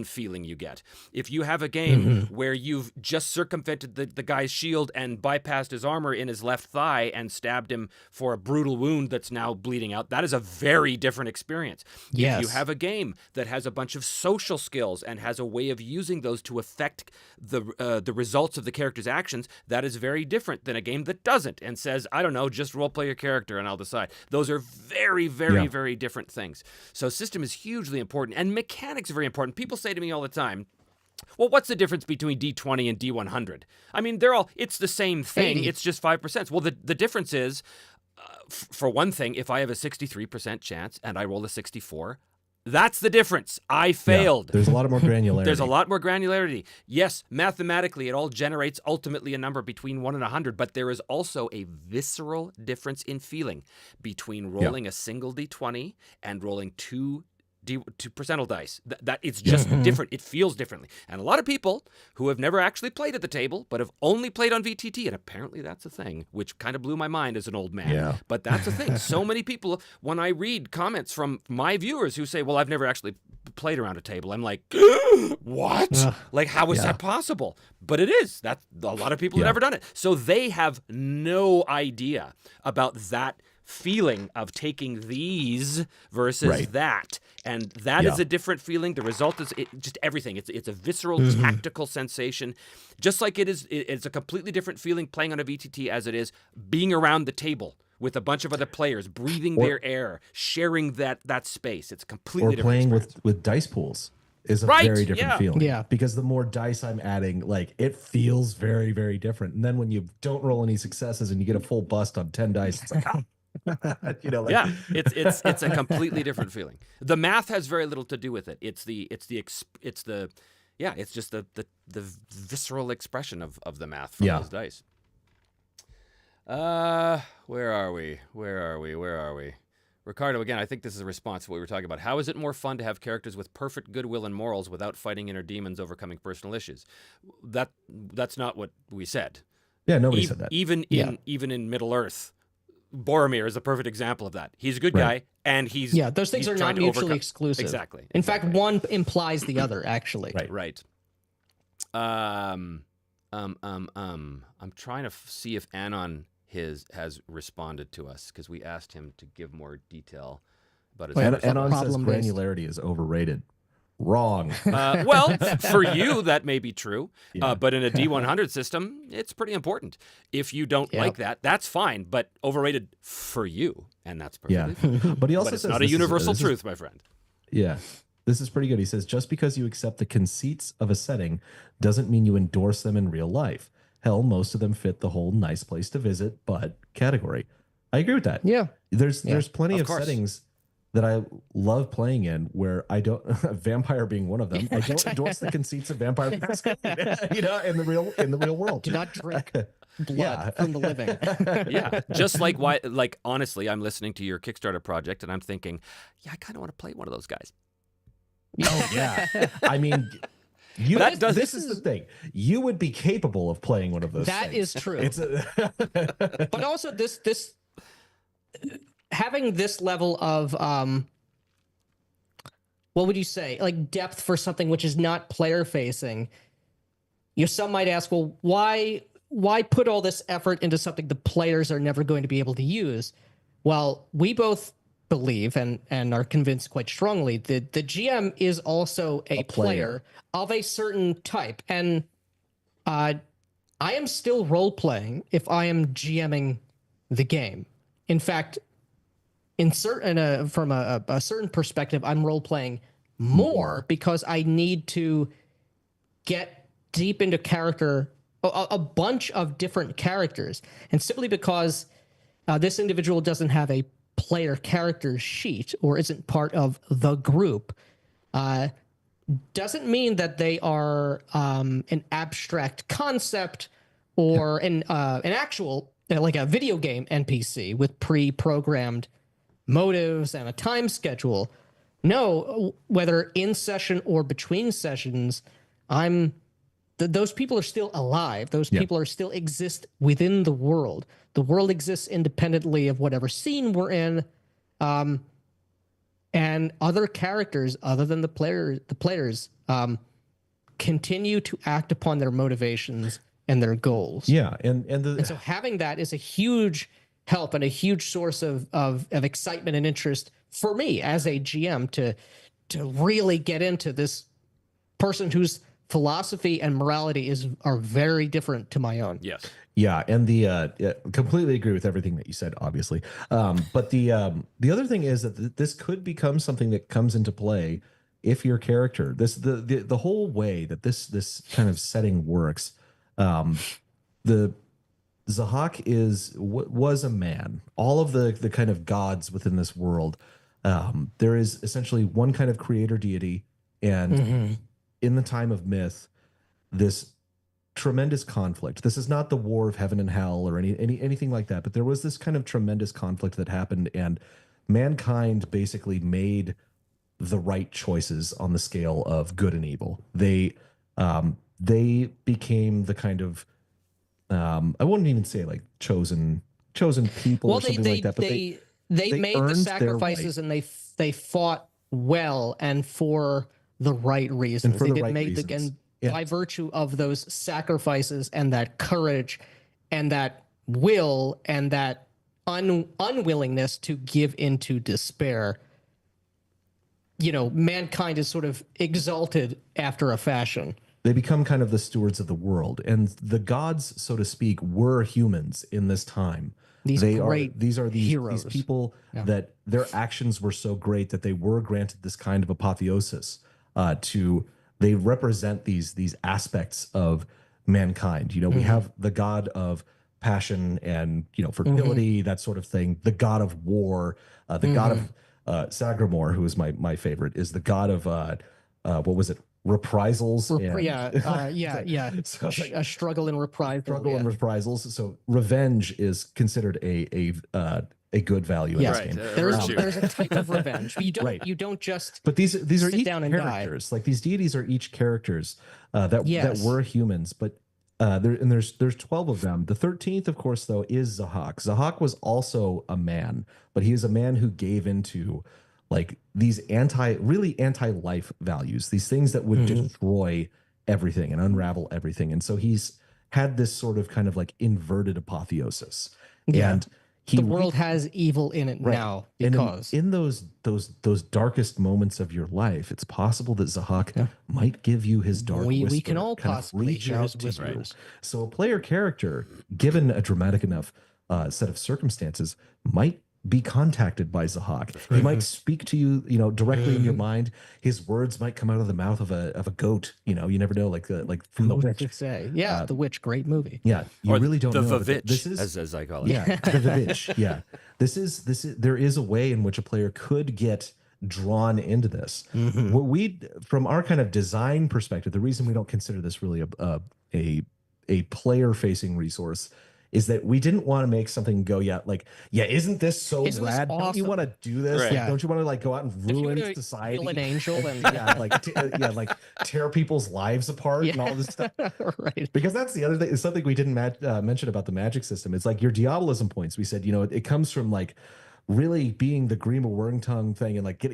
[SPEAKER 1] feeling you get. If you have a game where you've just circumvented the guy's shield and bypassed his armor in his left thigh and stabbed him for a brutal wound that's now bleeding out, that is a very different experience. If you have a game that has a bunch of social skills and has a way of using those to affect the results of the character's actions, that is very different than a game that doesn't and says, I don't know, just role play your character and I'll decide. Those are very, very, very different things. So system is hugely important, and mechanics are very important. People say to me all the time, well, what's the difference between D20 and D100? I mean, it's the same thing. 80. It's just 5%. Well, the difference is, for one thing, if I have a 63% chance and I roll a 64, That's the difference. I
[SPEAKER 2] Yeah,
[SPEAKER 1] failed.
[SPEAKER 2] there's a lot of more granularity.
[SPEAKER 1] There's a lot more granularity. Yes, mathematically, it all generates ultimately a number between 1 and 100, but there is also a visceral difference in feeling between rolling a single d20 and rolling two percentile dice. That it's just different. It feels differently. And a lot of people who have never actually played at the table, but have only played on VTT, and apparently that's a thing, which kind of blew my mind as an old man.
[SPEAKER 2] Yeah.
[SPEAKER 1] But that's a thing. So many people, when I read comments from my viewers who say, well, I've never actually played around a table, I'm like, what? Like, how is that possible? But it is. That's a lot of people have never done it. So they have no idea about that feeling of taking these versus that, and that is a different feeling. The result is just everything. It's a visceral, tactical sensation, just like it's a completely different feeling playing on a VTT as it is being around the table with a bunch of other players, breathing their air, sharing that space. It's a completely
[SPEAKER 2] or
[SPEAKER 1] different
[SPEAKER 2] playing
[SPEAKER 1] experience.
[SPEAKER 2] with dice pools is a very different feeling.
[SPEAKER 3] Yeah.
[SPEAKER 2] Because the more dice I'm adding, like, it feels very, very different. And then when you don't roll any successes and you get a full bust on 10 dice, it's like,
[SPEAKER 1] it's a completely different feeling. The math has very little to do with it. It's just the visceral expression of the math from those dice. Where are we? Ricardo, again, I think this is a response to what we were talking about. How is it more fun to have characters with perfect goodwill and morals without fighting inner demons overcoming personal issues? That's not what we said.
[SPEAKER 2] Yeah, nobody said that.
[SPEAKER 1] Even in Middle Earth, Boromir is a perfect example of that. He's a good guy, and he's
[SPEAKER 3] those things are not mutually exclusive.
[SPEAKER 1] Exactly.
[SPEAKER 3] In fact, one implies the other, actually.
[SPEAKER 1] Right. I'm trying to see if Anon has responded to us because we asked him to give more detail about his.
[SPEAKER 2] Anon says granularity is overrated. Wrong.
[SPEAKER 1] Well, for you, that may be true. But in a D100 system, it's pretty important. If you don't like that, that's fine, but overrated for you. And that's perfectly fine.
[SPEAKER 2] But he also
[SPEAKER 1] But it's
[SPEAKER 2] says
[SPEAKER 1] not a universal truth, my friend.
[SPEAKER 2] Yeah. This is pretty good. He says, just because you accept the conceits of a setting doesn't mean you endorse them in real life. Hell, most of them fit the whole nice place to visit, but category. I agree with that.
[SPEAKER 3] Yeah.
[SPEAKER 2] There's plenty of
[SPEAKER 1] course.
[SPEAKER 2] settings that I love playing in where I don't, vampire being one of them. I don't endorse the conceits of Vampire the Masquerade, in the real world.
[SPEAKER 3] Do not drink blood from the living.
[SPEAKER 1] Just like honestly, I'm listening to your Kickstarter project and I'm thinking, I kind of want to play one of those guys.
[SPEAKER 2] Oh yeah. I mean, this is the thing. You would be capable of playing one of those.
[SPEAKER 3] That
[SPEAKER 2] things.
[SPEAKER 3] is true. But also this having this level of what would you say, like depth for something which is not player facing. Some might ask, well, why put all this effort into something the players are never going to be able to use? Well, we both believe and are convinced quite strongly that the GM is also a player of a certain type. And I am still role-playing if I am GMing the game. In fact, from a certain perspective, I'm role-playing more because I need to get deep into character, a bunch of different characters. And simply because this individual doesn't have a player character sheet or isn't part of the group, doesn't mean that they are an abstract concept or an actual, like a video game NPC with pre-programmed motives and a time schedule. No, whether in session or between sessions, those people are still alive. Those people are still exist within the world. The world exists independently of whatever scene we're in. And other characters other than the players continue to act upon their motivations and their goals.
[SPEAKER 2] Yeah. And
[SPEAKER 3] so having that is a huge help and a huge source of excitement and interest for me as a GM to really get into this person whose philosophy and morality are very different to my own.
[SPEAKER 1] Yes.
[SPEAKER 2] Yeah, and completely agree with everything that you said, obviously. But the other thing is that this could become something that comes into play if your character, the whole way that this kind of setting works. The Zahak was a man. All of the kind of gods within this world there is essentially one kind of creator deity, and in the time of myth, this tremendous conflict. This is not the war of heaven and hell or anything like that, but there was this kind of tremendous conflict that happened, and mankind basically made the right choices on the scale of good and evil. They became the kind of I wouldn't even say like chosen people or something like that, but they
[SPEAKER 3] made the
[SPEAKER 2] earned their
[SPEAKER 3] sacrifices,
[SPEAKER 2] right.
[SPEAKER 3] and they fought well and for the right reasons.
[SPEAKER 2] And for
[SPEAKER 3] They
[SPEAKER 2] the
[SPEAKER 3] did
[SPEAKER 2] right
[SPEAKER 3] make
[SPEAKER 2] reasons.
[SPEAKER 3] and
[SPEAKER 2] Yeah.
[SPEAKER 3] by virtue of those sacrifices and that courage and that will and that unwillingness to give into despair, mankind is sort of exalted after a fashion.
[SPEAKER 2] They become kind of the stewards of the world, and the gods, so to speak, were humans in this time.
[SPEAKER 3] These
[SPEAKER 2] These people that their actions were so great that they were granted this kind of apotheosis. They represent these aspects of mankind. We have the god of passion and fertility, that sort of thing. The god of war, the god of Sagramore, who is my favorite, is the god of what was it? Reprisals. So
[SPEAKER 3] a struggle in reprisal.
[SPEAKER 2] And reprisals. So revenge is considered a good value in this game.
[SPEAKER 3] There's a type of revenge. You don't just.
[SPEAKER 2] But these are each
[SPEAKER 3] down and
[SPEAKER 2] characters. Like these deities are each characters that were humans. But there's 12 of them. The 13th, of course, though, is Zahak. Zahak was also a man, but he is a man who gave into like these anti-life values, these things that would destroy everything and unravel everything. And so he's had this sort of kind of like inverted apotheosis.
[SPEAKER 3] Yeah.
[SPEAKER 2] And
[SPEAKER 3] The world has evil in it now because
[SPEAKER 2] in those darkest moments of your life, it's possible that Zahak might give you his dark whisper.
[SPEAKER 3] We can all
[SPEAKER 2] kind of
[SPEAKER 3] possibly
[SPEAKER 2] reach
[SPEAKER 3] hear
[SPEAKER 2] out
[SPEAKER 3] his
[SPEAKER 2] to you.
[SPEAKER 3] whispers.
[SPEAKER 2] So a player character, given a dramatic enough set of circumstances, might be contacted by Zahak. He might speak to you, directly in your mind. His words might come out of the mouth of a goat. You never know, like from the witch.
[SPEAKER 3] The Witch, great movie.
[SPEAKER 2] Yeah, you really don't know.
[SPEAKER 1] The Vavitch,
[SPEAKER 2] this is,
[SPEAKER 1] as I call it.
[SPEAKER 2] Yeah, the Vavitch. Yeah, this is. There is a way in which a player could get drawn into this. What from our kind of design perspective, the reason we don't consider this really a player facing resource is that we didn't want to make something go, isn't this so rad?
[SPEAKER 3] Awesome?
[SPEAKER 2] Don't you want to do this?
[SPEAKER 1] Right.
[SPEAKER 2] Don't you want to go out and ruin society?
[SPEAKER 3] Kill an angel and
[SPEAKER 2] tear people's lives apart and all this stuff.
[SPEAKER 3] Right.
[SPEAKER 2] Because that's the other thing. It's something we didn't mention about the magic system. It's like your diabolism points. We said, it comes from like really being the Grima Wormtongue thing and like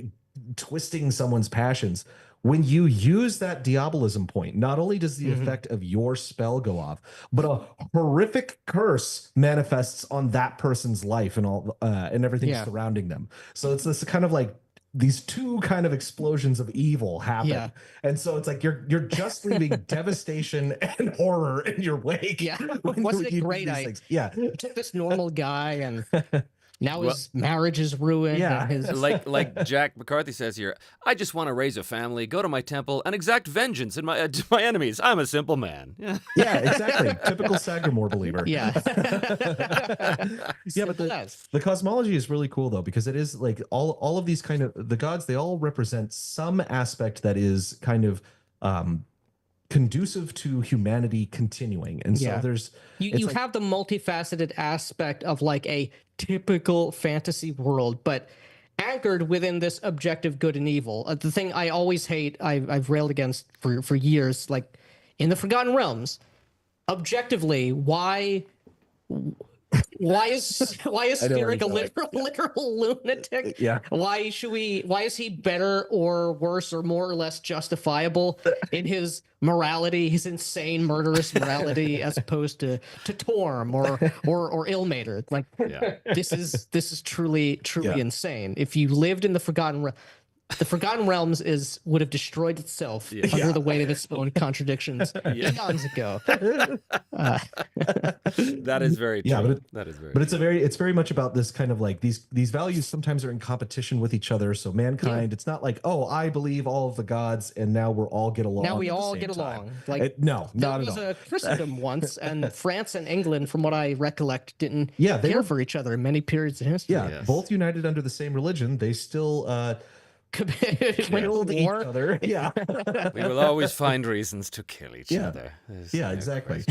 [SPEAKER 2] twisting someone's passions. When you use that diabolism point, not only does the effect of your spell go off, but a horrific curse manifests on that person's life and all and everything surrounding them. So it's this kind of like these two kind of explosions of evil happen, and so it's like you're just leaving devastation and horror in your wake.
[SPEAKER 3] Yeah, wasn't it great? I took this normal guy and. Now his marriage is ruined.
[SPEAKER 2] Yeah,
[SPEAKER 3] and his...
[SPEAKER 1] like Jack McCarthy says here, I just want to raise a family, go to my temple, and exact vengeance in my enemies. I'm a simple man.
[SPEAKER 2] Yeah, exactly. Typical Sagramore believer.
[SPEAKER 3] Yeah.
[SPEAKER 2] But the cosmology is really cool though, because it is like all of these kind of the gods. They all represent some aspect that is kind of conducive to humanity continuing. And so there's
[SPEAKER 3] you have the multifaceted aspect of like a typical fantasy world, but anchored within this objective good and evil. The thing I always hate, I've railed against for years, like in the Forgotten Realms, objectively, why is Spheric a literal lunatic?
[SPEAKER 2] Yeah.
[SPEAKER 3] Why is he better or worse or more or less justifiable in his morality, his insane murderous morality, as opposed to Torm or Ilmater? Like this is truly insane. If you lived in the Forgotten Realms, The Forgotten Realms would have destroyed itself under the weight of its own contradictions eons ago.
[SPEAKER 1] That is very true.
[SPEAKER 2] Yeah, but
[SPEAKER 1] that is very.
[SPEAKER 2] But
[SPEAKER 1] true.
[SPEAKER 2] it's very much about this kind of like these values sometimes are in competition with each other. So mankind, it's not like, oh, I believe all of the gods and now we're all get along.
[SPEAKER 3] Now we
[SPEAKER 2] at the
[SPEAKER 3] all
[SPEAKER 2] same
[SPEAKER 3] get
[SPEAKER 2] time.
[SPEAKER 3] along. Like
[SPEAKER 2] no,
[SPEAKER 3] there
[SPEAKER 2] not at
[SPEAKER 3] was
[SPEAKER 2] all.
[SPEAKER 3] a Christendom once, and France and England, from what I recollect, didn't
[SPEAKER 2] Yeah, they
[SPEAKER 3] care
[SPEAKER 2] were-
[SPEAKER 3] for each other in many periods in history.
[SPEAKER 2] Yeah,
[SPEAKER 1] Yes.
[SPEAKER 2] both united under the same religion. They still killed each
[SPEAKER 3] War.
[SPEAKER 2] other. Yeah.
[SPEAKER 1] We will always find reasons to kill each
[SPEAKER 2] Yeah.
[SPEAKER 1] other.
[SPEAKER 2] Yeah, exactly.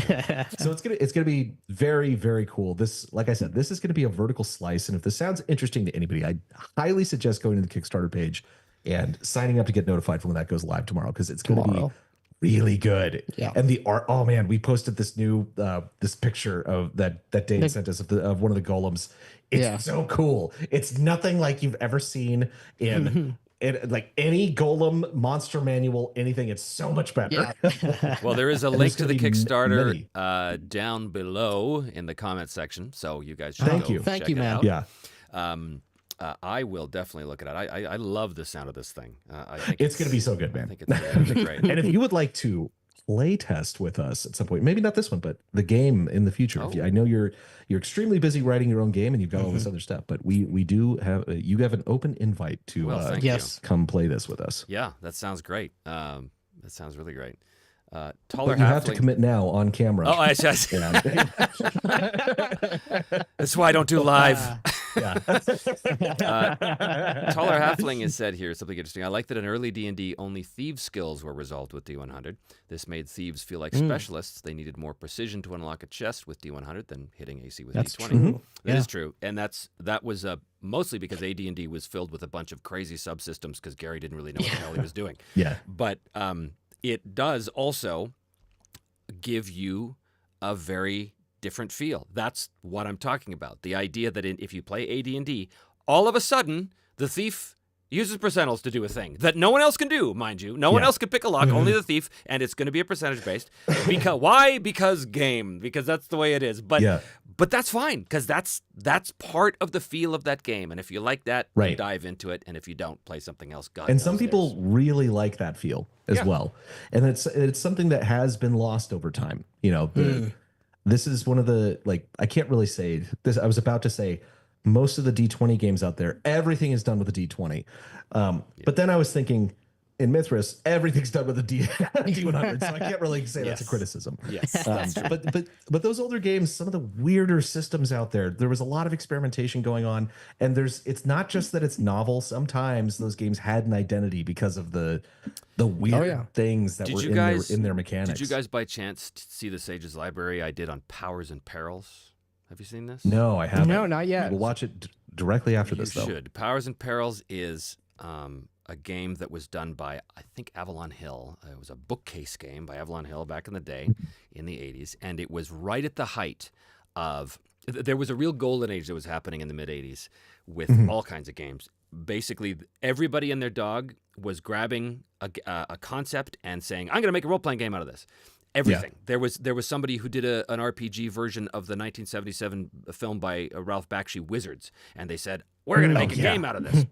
[SPEAKER 2] So it's gonna be very, very cool. This, like I said, this is gonna be a vertical slice. And if this sounds interesting to anybody, I highly suggest going to the Kickstarter page and signing up to get notified when that goes live tomorrow, because it's gonna be really good.
[SPEAKER 3] Yeah.
[SPEAKER 2] And the art, oh man, we posted this new this picture of that Dane sent us of one of the golems. It's so cool. It's nothing like you've ever seen in like any golem monster manual, anything. It's so much better.
[SPEAKER 3] Yeah.
[SPEAKER 1] Well, there is a
[SPEAKER 2] And
[SPEAKER 1] link
[SPEAKER 2] there's
[SPEAKER 1] to the
[SPEAKER 2] gonna be
[SPEAKER 1] Kickstarter down below in the comment section, so you guys should
[SPEAKER 2] Thank
[SPEAKER 1] go
[SPEAKER 2] you.
[SPEAKER 3] Thank
[SPEAKER 1] check
[SPEAKER 3] you,
[SPEAKER 1] it
[SPEAKER 3] man.
[SPEAKER 1] out.
[SPEAKER 2] Yeah.
[SPEAKER 1] I will definitely look at it. I love the sound of this thing. I think
[SPEAKER 2] It's going to be so good,
[SPEAKER 1] I
[SPEAKER 2] man.
[SPEAKER 1] think it's great.
[SPEAKER 2] And if you would like to play test with us at some point, maybe not this one, but the game in the future. If you, I know you're extremely busy writing your own game and you've got all this other stuff, but we do have you have an open invite to
[SPEAKER 1] Thank you.
[SPEAKER 2] come play this with us.
[SPEAKER 1] Yeah, that sounds great. That sounds really great. Taller
[SPEAKER 2] But you have to
[SPEAKER 1] halfling.
[SPEAKER 2] commit now on camera.
[SPEAKER 1] Oh, I see. That's why I don't do live.
[SPEAKER 2] Yeah.
[SPEAKER 1] Taller Halfling has said here something interesting. I like that in early D&D, only thieves' skills were resolved with D100. This made thieves feel like specialists. They needed more precision to unlock a chest with D100 than hitting AC with
[SPEAKER 3] That's
[SPEAKER 1] D20.
[SPEAKER 3] true.
[SPEAKER 1] That is true, and that was mostly because AD&D was filled with a bunch of crazy subsystems because Gary didn't really know what the hell he was doing.
[SPEAKER 2] Yeah.
[SPEAKER 1] But it does also give you a very different feel. That's what I'm talking about. The idea that if you play AD&D, all of a sudden the thief uses percentiles to do a thing that no one else can do, mind you. No one else can pick a lock, only the thief, and it's going to be a percentage based. Why? Because game. Because that's the way it is. But that's fine, because that's part of the feel of that game. And if you like that, then dive into it. And if you don't, play something else. God
[SPEAKER 2] And
[SPEAKER 1] knows
[SPEAKER 2] some people really like that feel as well. And it's something that has been lost over time. You know, this is one of the, like, I can't really say this. I was about to say most of the D20 games out there, everything is done with a D20. But then I was thinking in Mithras, everything's done with a D100. So I can't really say that's a criticism.
[SPEAKER 1] Yes, that's true.
[SPEAKER 2] But those older games, some of the weirder systems out there was a lot of experimentation going on. And it's not just that it's novel. Sometimes those games had an identity because of the weird things that were in their mechanics.
[SPEAKER 1] Did you guys by chance see the Sage's Library I did on Powers and Perils? Have you seen this?
[SPEAKER 2] No, I haven't.
[SPEAKER 3] No, not yet.
[SPEAKER 2] We'll watch it directly after
[SPEAKER 1] You
[SPEAKER 2] this, though.
[SPEAKER 1] should. Powers and Perils is a game that was done by, I think, Avalon Hill. It was a bookcase game by Avalon Hill back in the day, in the 80s, and it was right at the height of... There was a real golden age that was happening in the mid-80s with all kinds of games. Basically, everybody and their dog was grabbing a concept and saying, I'm going to make a role-playing game out of this. Everything. Yeah. There was somebody who did an RPG version of the 1977 film by Ralph Bakshi, Wizards, and they said, we're going to make a game out of this.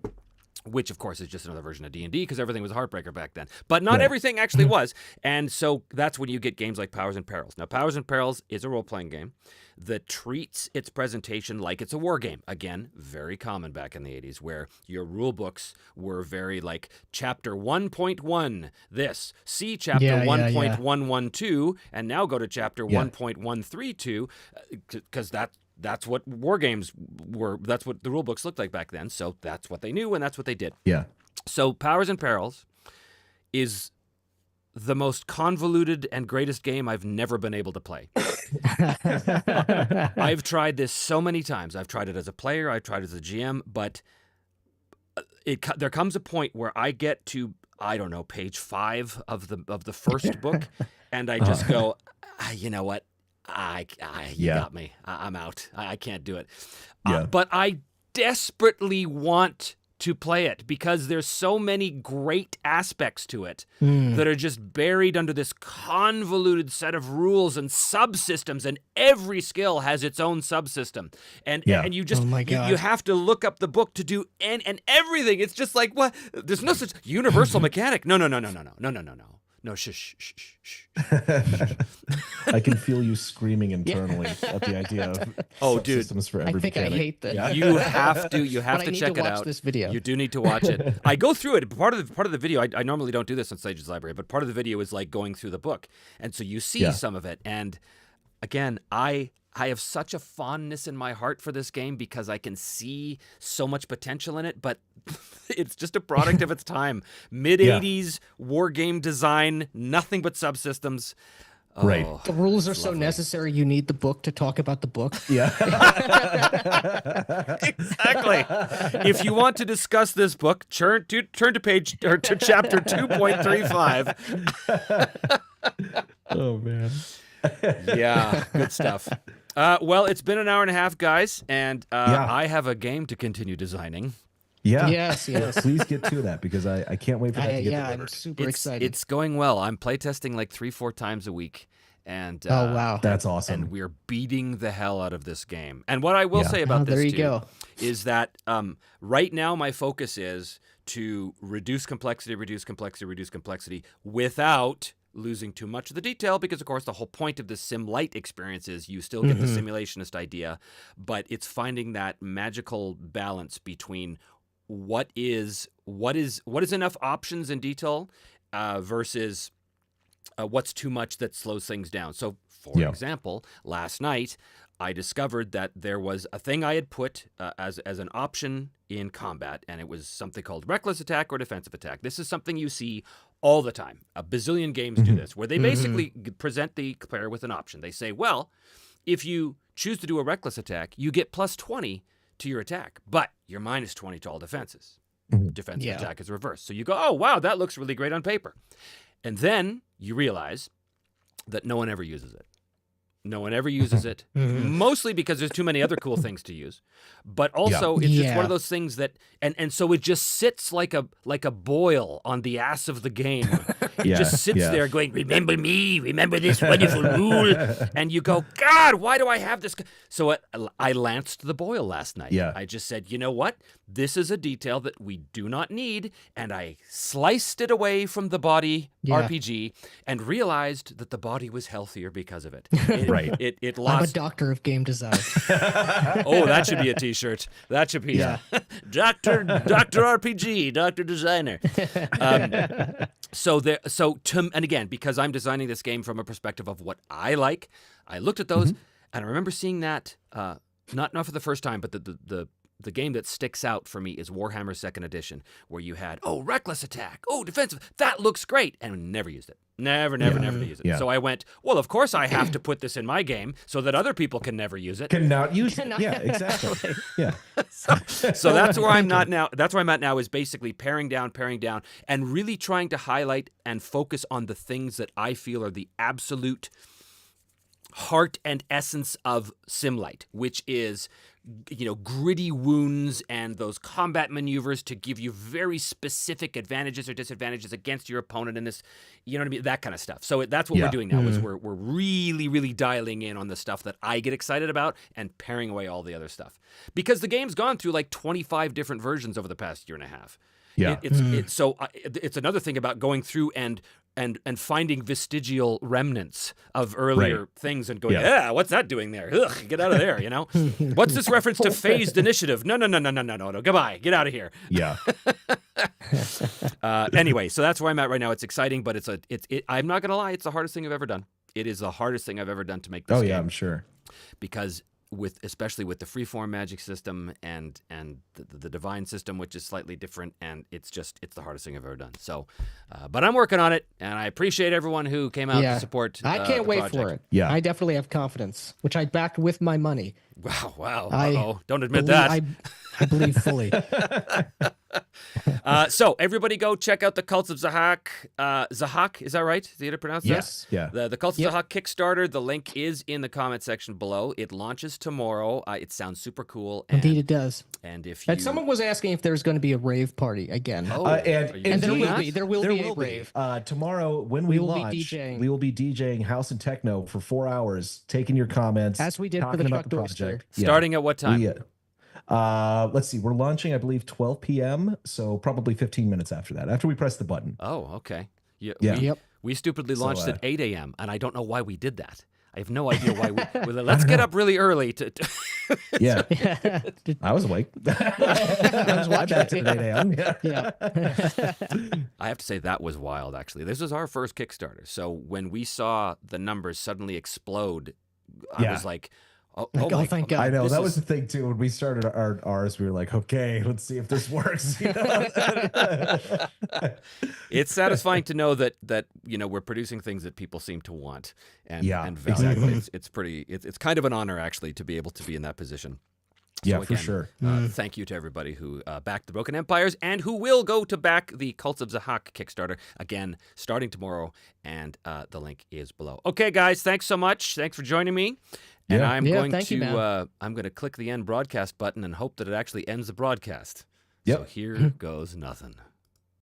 [SPEAKER 1] Which, of course, is just another version of D&D because everything was a heartbreaker back then. But not everything actually was. And so that's when you get games like Powers and Perils. Now, Powers and Perils is a role-playing game that treats its presentation like it's a war game. Again, very common back in the 80s, where your rule books were very like chapter 1.1 this, see chapter 1.112, and now go to chapter 1.132 because that's what war games were. That's what the rule books looked like back then. So that's what they knew, and that's what they did.
[SPEAKER 2] Yeah.
[SPEAKER 1] So Powers and Perils is the most convoluted and greatest game I've never been able to play. I've tried this so many times. I've tried it as a player. I've tried it as a GM, but there comes a point where I get to, I don't know, page 5 of the first book, and I just go, you know what? You got me. I'm out. I can't do it. But I desperately want to play it because there's so many great aspects to it that are just buried under this convoluted set of rules and subsystems, and every skill has its own subsystem. And you just you have to look up the book to do and everything. It's just like, what? There's no such universal mechanic. No. No, shush.
[SPEAKER 2] I can feel you screaming internally at the idea of systems for every
[SPEAKER 3] I think
[SPEAKER 2] mechanic.
[SPEAKER 3] I hate that.
[SPEAKER 1] Yeah. You have to
[SPEAKER 3] But I
[SPEAKER 1] to
[SPEAKER 3] need
[SPEAKER 1] check
[SPEAKER 3] to
[SPEAKER 1] it
[SPEAKER 3] watch
[SPEAKER 1] out.
[SPEAKER 3] this video.
[SPEAKER 1] You do need to watch it. I go through it. Part of the video, I normally don't do this on Sage's Library, but part of the video is like going through the book. And so you see some of it. And again, I have such a fondness in my heart for this game because I can see so much potential in it, but it's just a product of its time. Mid-'80s war game design, nothing but subsystems.
[SPEAKER 2] Right.
[SPEAKER 1] Oh,
[SPEAKER 3] The rules are so
[SPEAKER 1] lovely.
[SPEAKER 3] necessary. You need the book to talk about the book.
[SPEAKER 2] Yeah.
[SPEAKER 1] Exactly. If you want to discuss this book, turn to page or to chapter 2.35.
[SPEAKER 2] Oh man.
[SPEAKER 1] Yeah, good stuff. Well, it's been an hour and a half, guys, and I have a game to continue designing.
[SPEAKER 2] Yeah.
[SPEAKER 3] Yes.
[SPEAKER 2] Please get to that because I can't wait for that to get
[SPEAKER 3] I'm
[SPEAKER 2] delivered.
[SPEAKER 3] super excited.
[SPEAKER 1] It's going well. I'm playtesting like 3-4 times a week, and
[SPEAKER 3] oh wow,
[SPEAKER 2] That's awesome.
[SPEAKER 1] and we're beating the hell out of this game. And what I will say about this
[SPEAKER 3] there you
[SPEAKER 1] too,
[SPEAKER 3] go.
[SPEAKER 1] is that right now my focus is to reduce complexity without losing too much of the detail, because of course the whole point of the sim light experience is you still get the simulationist idea, but it's finding that magical balance between what is enough options in detail versus what's too much that slows things down. So for example, last night I discovered that there was a thing I had put as an option in combat, and it was something called reckless attack or defensive attack. This is something you see all the time. A bazillion games do this, where they basically present the player with an option. They say, well, if you choose to do a reckless attack, you get plus 20 to your attack, but you're minus 20 to all defenses. Defensive attack is reversed. So you go, oh, wow, that looks really great on paper. And then you realize that no one ever uses it. No one ever uses it, mostly because there's too many other cool things to use. But also, it's just one of those things that, and so it just sits like a boil on the ass of the game. It just sits there going, remember me, remember this wonderful rule. And you go, God, why do I have this? So I lanced the boil last night.
[SPEAKER 2] Yeah.
[SPEAKER 1] I just said, you know what? This is a detail that we do not need. And I sliced it away from the body RPG and realized that the body was healthier because of it.
[SPEAKER 2] Right.
[SPEAKER 1] It
[SPEAKER 3] I'm a
[SPEAKER 1] lost.
[SPEAKER 3] doctor of game design.
[SPEAKER 1] Oh, that should be a T-shirt. That should be Doctor RPG, Doctor Designer. And again, because I'm designing this game from a perspective of what I like, I looked at those, and I remember seeing that not for the first time, but the game that sticks out for me is Warhammer 2nd Edition, where you had, reckless attack, defensive, that looks great, and never used it. Never used it.
[SPEAKER 2] Yeah.
[SPEAKER 1] So I went, well, of course I have to put this in my game so that other people can never use it.
[SPEAKER 2] Cannot use it. Yeah, exactly. Yeah.
[SPEAKER 1] So that's where I'm not now. That's where I'm at now, is basically paring down, and really trying to highlight and focus on the things that I feel are the absolute heart and essence of Simlight, which is, gritty wounds and those combat maneuvers to give you very specific advantages or disadvantages against your opponent in this, you know what I mean? That kind of stuff. So that's what we're doing now, is we're really, really dialing in on the stuff that I get excited about and paring away all the other stuff. Because the game's gone through like 25 different versions over the past year and a half.
[SPEAKER 2] Yeah.
[SPEAKER 1] It's another thing about going through and finding vestigial remnants of earlier things and going, what's that doing there? Ugh, get out of there, What's this reference to phased initiative? No, goodbye, get out of here.
[SPEAKER 2] Yeah.
[SPEAKER 1] Anyway, so that's where I'm at right now. It's exciting, but I'm not gonna lie, it's the hardest thing I've ever done. It is the hardest thing I've ever done to make this game.
[SPEAKER 2] I'm sure.
[SPEAKER 1] Because especially with the freeform magic system and the divine system, which is slightly different, and it's the hardest thing I've ever done. So, but I'm working on it, and I appreciate everyone who came out to support.
[SPEAKER 3] I can't wait
[SPEAKER 1] project.
[SPEAKER 3] for it.
[SPEAKER 2] Yeah.
[SPEAKER 3] I definitely have confidence, which I backed with my money.
[SPEAKER 1] Wow.
[SPEAKER 3] I
[SPEAKER 1] Don't admit that.
[SPEAKER 3] I believe fully.
[SPEAKER 1] So everybody go check out the Cults of Zahak. Zahak, is that right? Is that how to pronounce that?
[SPEAKER 2] Yes. Yeah.
[SPEAKER 1] The Cults of Zahak Kickstarter. The link is in the comment section below. It launches tomorrow. It sounds super cool. And,
[SPEAKER 3] Indeed, it does.
[SPEAKER 1] And if you...
[SPEAKER 3] And someone was asking if there's going to be a rave party again.
[SPEAKER 2] And
[SPEAKER 3] There will be a rave.
[SPEAKER 2] Tomorrow, when we launch, we will be DJing House and Techno for 4 hours, taking your comments,
[SPEAKER 3] as we did for
[SPEAKER 2] talking
[SPEAKER 3] the
[SPEAKER 2] about
[SPEAKER 3] Truck
[SPEAKER 2] the
[SPEAKER 3] Doorster.
[SPEAKER 2] project.
[SPEAKER 1] Starting at what time?
[SPEAKER 2] Let's see. We're launching, I believe, 12 p.m. So probably 15 minutes after that, after we press the button.
[SPEAKER 1] Oh, okay.
[SPEAKER 2] Yeah.
[SPEAKER 1] We stupidly launched at 8 a.m., and I don't know why we did that. I have no idea why we let's get up really early to
[SPEAKER 2] Yeah. I was awake. I was watching it at 8 a.m.
[SPEAKER 3] Yeah.
[SPEAKER 1] I have to say that was wild, actually. This was our first Kickstarter. So when we saw the numbers suddenly explode, I was like, oh,
[SPEAKER 3] thank God.
[SPEAKER 2] I know. That was the thing, too. When we started ours, we were like, okay, let's see if this works. You know?
[SPEAKER 1] It's satisfying to know that we're producing things that people seem to want and value.
[SPEAKER 2] Exactly.
[SPEAKER 1] It's kind of an honor, actually, to be able to be in that position. So
[SPEAKER 2] Yeah,
[SPEAKER 1] again,
[SPEAKER 2] for sure.
[SPEAKER 1] Thank you to everybody who backed the Broken Empires and who will go to back the Cults of Zahak Kickstarter, again, starting tomorrow, and the link is below. Okay, guys, thanks so much. Thanks for joining me. And I'm going to click the end broadcast button and hope that it actually ends the broadcast.
[SPEAKER 2] Yep.
[SPEAKER 1] So here goes nothing.